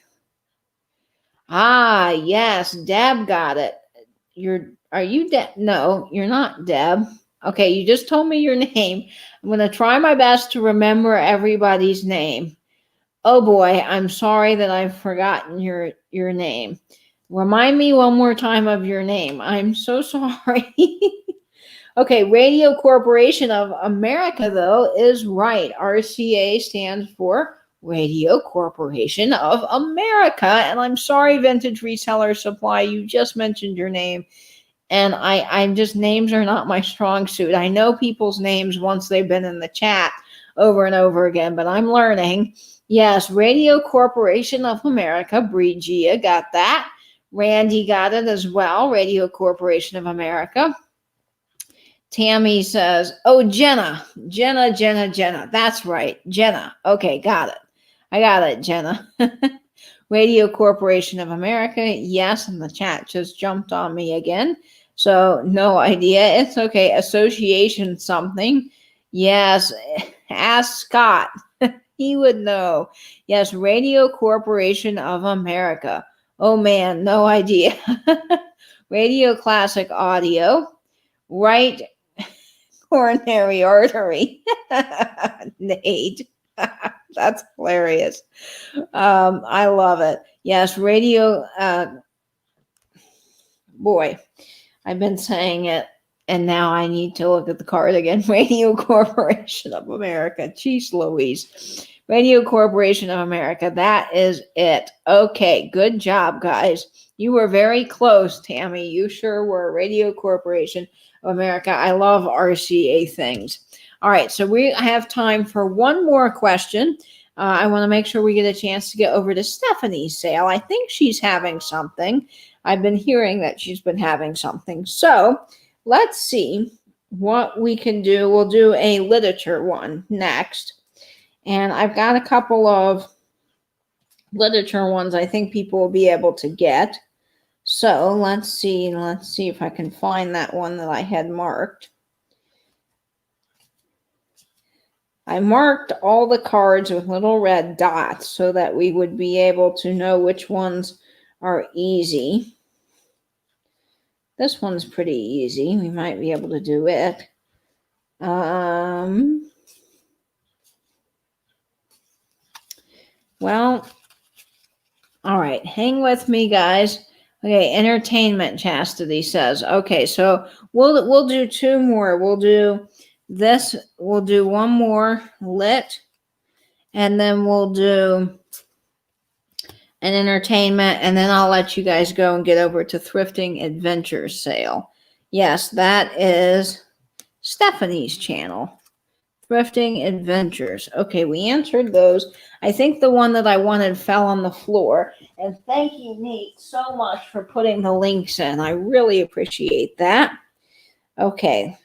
Ah, yes, Deb got it. Are you Deb? No, you're not Deb. Okay, you just told me your name. I'm going to try my best to remember everybody's name. Oh boy, I'm sorry that I've forgotten your name. Remind me one more time of your name. I'm so sorry. Okay, Radio Corporation of America, though, is right. RCA stands for Radio Corporation of America. And I'm sorry, Vintage Reseller Supply, you just mentioned your name. And I'm just, names are not my strong suit. I know people's names once they've been in the chat over and over again, but I'm learning. Yes, Radio Corporation of America. Brigia got that. Randy got it as well. Radio Corporation of America. Tammy says, oh, Jenna. That's right. Jenna. Okay, got it. I got it, Jenna. Radio Corporation of America. Yes, and the chat just jumped on me again. So no idea. It's okay. Association something. Yes. Ask Scott. He would know. Yes, Radio Corporation of America. Oh man, no idea. Radio Classic Audio. Right coronary artery. Nate. That's hilarious. I love it. Yes, radio. Boy, I've been saying it, and now I need to look at the card again. Radio Corporation of America. Jeez Louise. Radio Corporation of America. That is it. Okay, good job, guys. You were very close, Tammy. You sure were. Radio Corporation of America. I love RCA things. All right, so we have time for one more question. I want to make sure we get a chance to get over to Stephanie's sale. I think she's having something. I've been hearing that she's been having something. So let's see what we can do. We'll do a literature one next. And I've got a couple of literature ones I think people will be able to get. So let's see if I can find that one that I had marked. I marked all the cards with little red dots so that we would be able to know which ones are easy. This one's pretty easy. We might be able to do it. Well, all right. Hang with me, guys. Okay, entertainment, Chastity says. Okay, so we'll do two more. We'll do this. We'll do one more lit, and then we'll do an entertainment, and then I'll let you guys go and get over to Thrifting Adventures sale. Yes, that is Stephanie's channel. Thrifting Adventures. Okay, we answered those. I think the one that I wanted fell on the floor. And thank you, Nate, so much for putting the links in. I really appreciate that. Okay.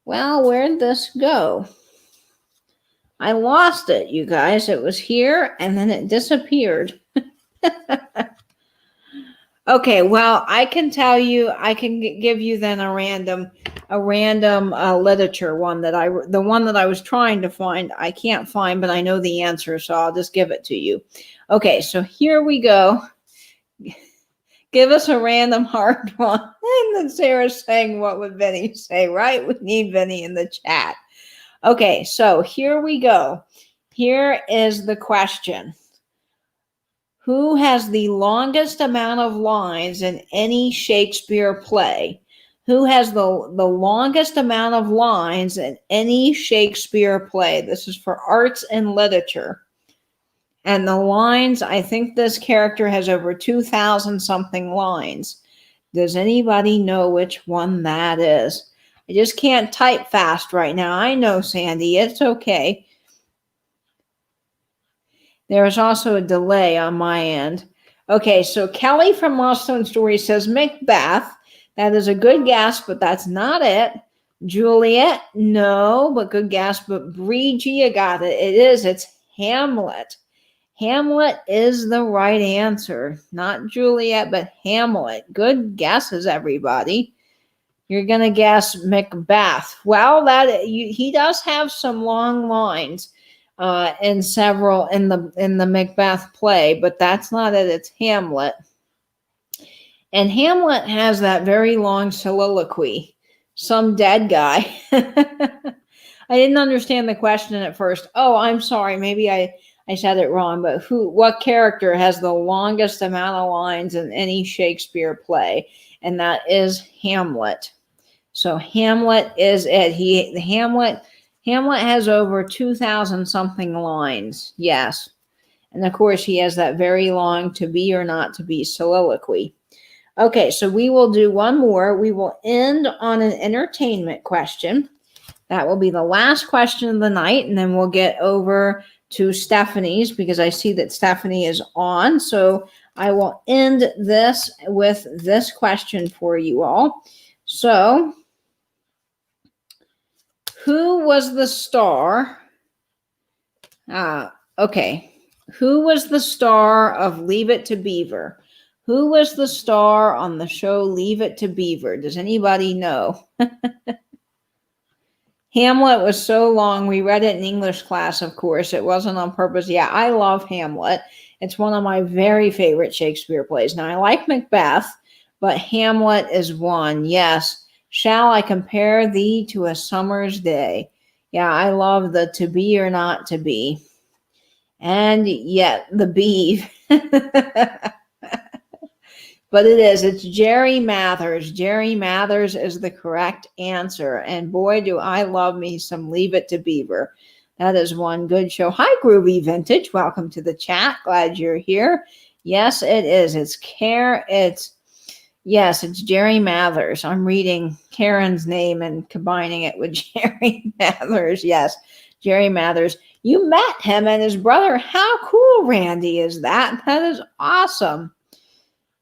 Well, where'd this go? I lost it, you guys. It was here, and then it disappeared. Okay, well, I can tell you, I can give you then a random literature one the one that I was trying to find, I can't find, but I know the answer, so I'll just give it to you. Okay, so here we go. Give us a random hard one. And then Sarah's saying, what would Vinny say, right? We need Vinny in the chat. Okay, so here we go. Here is the question. Who has the longest amount of lines in any Shakespeare play? Who has the longest amount of lines in any Shakespeare play? This is for arts and literature. And the lines, I think this character has over 2,000 something lines. Does anybody know which one that is? I just can't type fast right now. I know, Sandy. It's okay. There's also a delay on my end. Okay, so Kelly from Lost Stone Story says Macbeth. That is a good guess, but that's not it. Juliet, no, but good guess. But Brigia got it. It is. It's Hamlet. Hamlet is the right answer. Not Juliet, but Hamlet. Good guesses, everybody. You're going to guess Macbeth. Well, he does have some long lines in the Macbeth play, but that's not it. It's Hamlet. And Hamlet has that very long soliloquy. Some dead guy. I didn't understand the question at first. Oh, I'm sorry. Maybe I said it wrong, but what character has the longest amount of lines in any Shakespeare play? And that is Hamlet. So Hamlet is it. Hamlet has over 2,000 something lines. Yes. And of course, he has that very long to be or not to be soliloquy. Okay, so we will do one more. We will end on an entertainment question. That will be the last question of the night, and then we'll get over to Stephanie's because I see that Stephanie is on. So I will end this with this question for you all. So, who was the star? Okay. Who was the star of Leave It to Beaver? Who was the star on the show Leave It to Beaver? Does anybody know? Hamlet was so long. We read it in English class, of course. It wasn't on purpose. Yeah, I love Hamlet. It's one of my very favorite Shakespeare plays. Now, I like Macbeth, but Hamlet is one. Yes. Shall I compare thee to a summer's day? Yeah, I love the to be or not to be. And yet, the beeve. But it's Jerry Mathers. Jerry Mathers is the correct answer. And boy, do I love me some Leave It to Beaver. That is one good show. Hi, Groovy Vintage. Welcome to the chat. Glad you're here. Yes, it is. It's Jerry Mathers. I'm reading Karen's name and combining it with Jerry Mathers. Yes, Jerry Mathers. You met him and his brother. How cool, Randy, is that? That is awesome.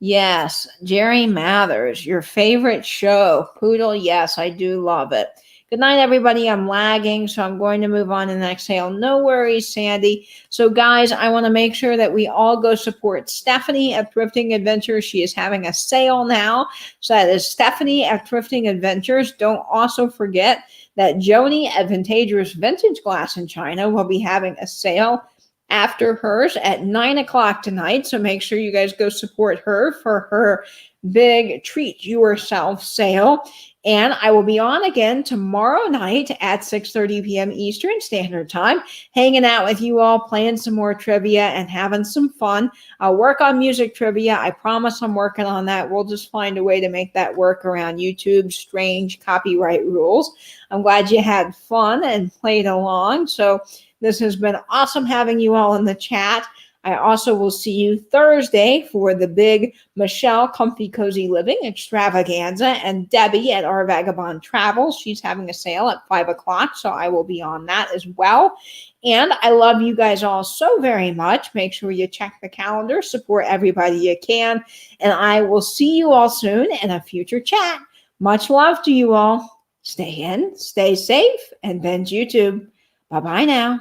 Yes, Jerry Mathers, your favorite show. Poodle, yes, I do love it. Good night, everybody. I'm lagging, so I'm going to move on and exhale. No worries, Sandy. So, guys, I want to make sure that we all go support Stephanie at Thrifting Adventures. She is having a sale now. So that is Stephanie at Thrifting Adventures. Don't also forget that Joni at Vintageous Vintage Glass in China will be having a sale after hers at 9 o'clock tonight. So make sure you guys go support her for her big treat yourself sale. And I will be on again tomorrow night at 6:30 p.m. Eastern Standard Time, hanging out with you all, playing some more trivia and having some fun. I'll work on music trivia. I promise I'm working on that. We'll just find a way to make that work around YouTube's strange copyright rules. I'm glad you had fun and played along. So this has been awesome having you all in the chat. I also will see you Thursday for the big Michelle Comfy Cozy Living extravaganza and Debbie at Our Vagabond Travels. She's having a sale at 5 o'clock, so I will be on that as well. And I love you guys all so very much. Make sure you check the calendar, support everybody you can, and I will see you all soon in a future chat. Much love to you all. Stay in, stay safe, and binge YouTube. Bye-bye now.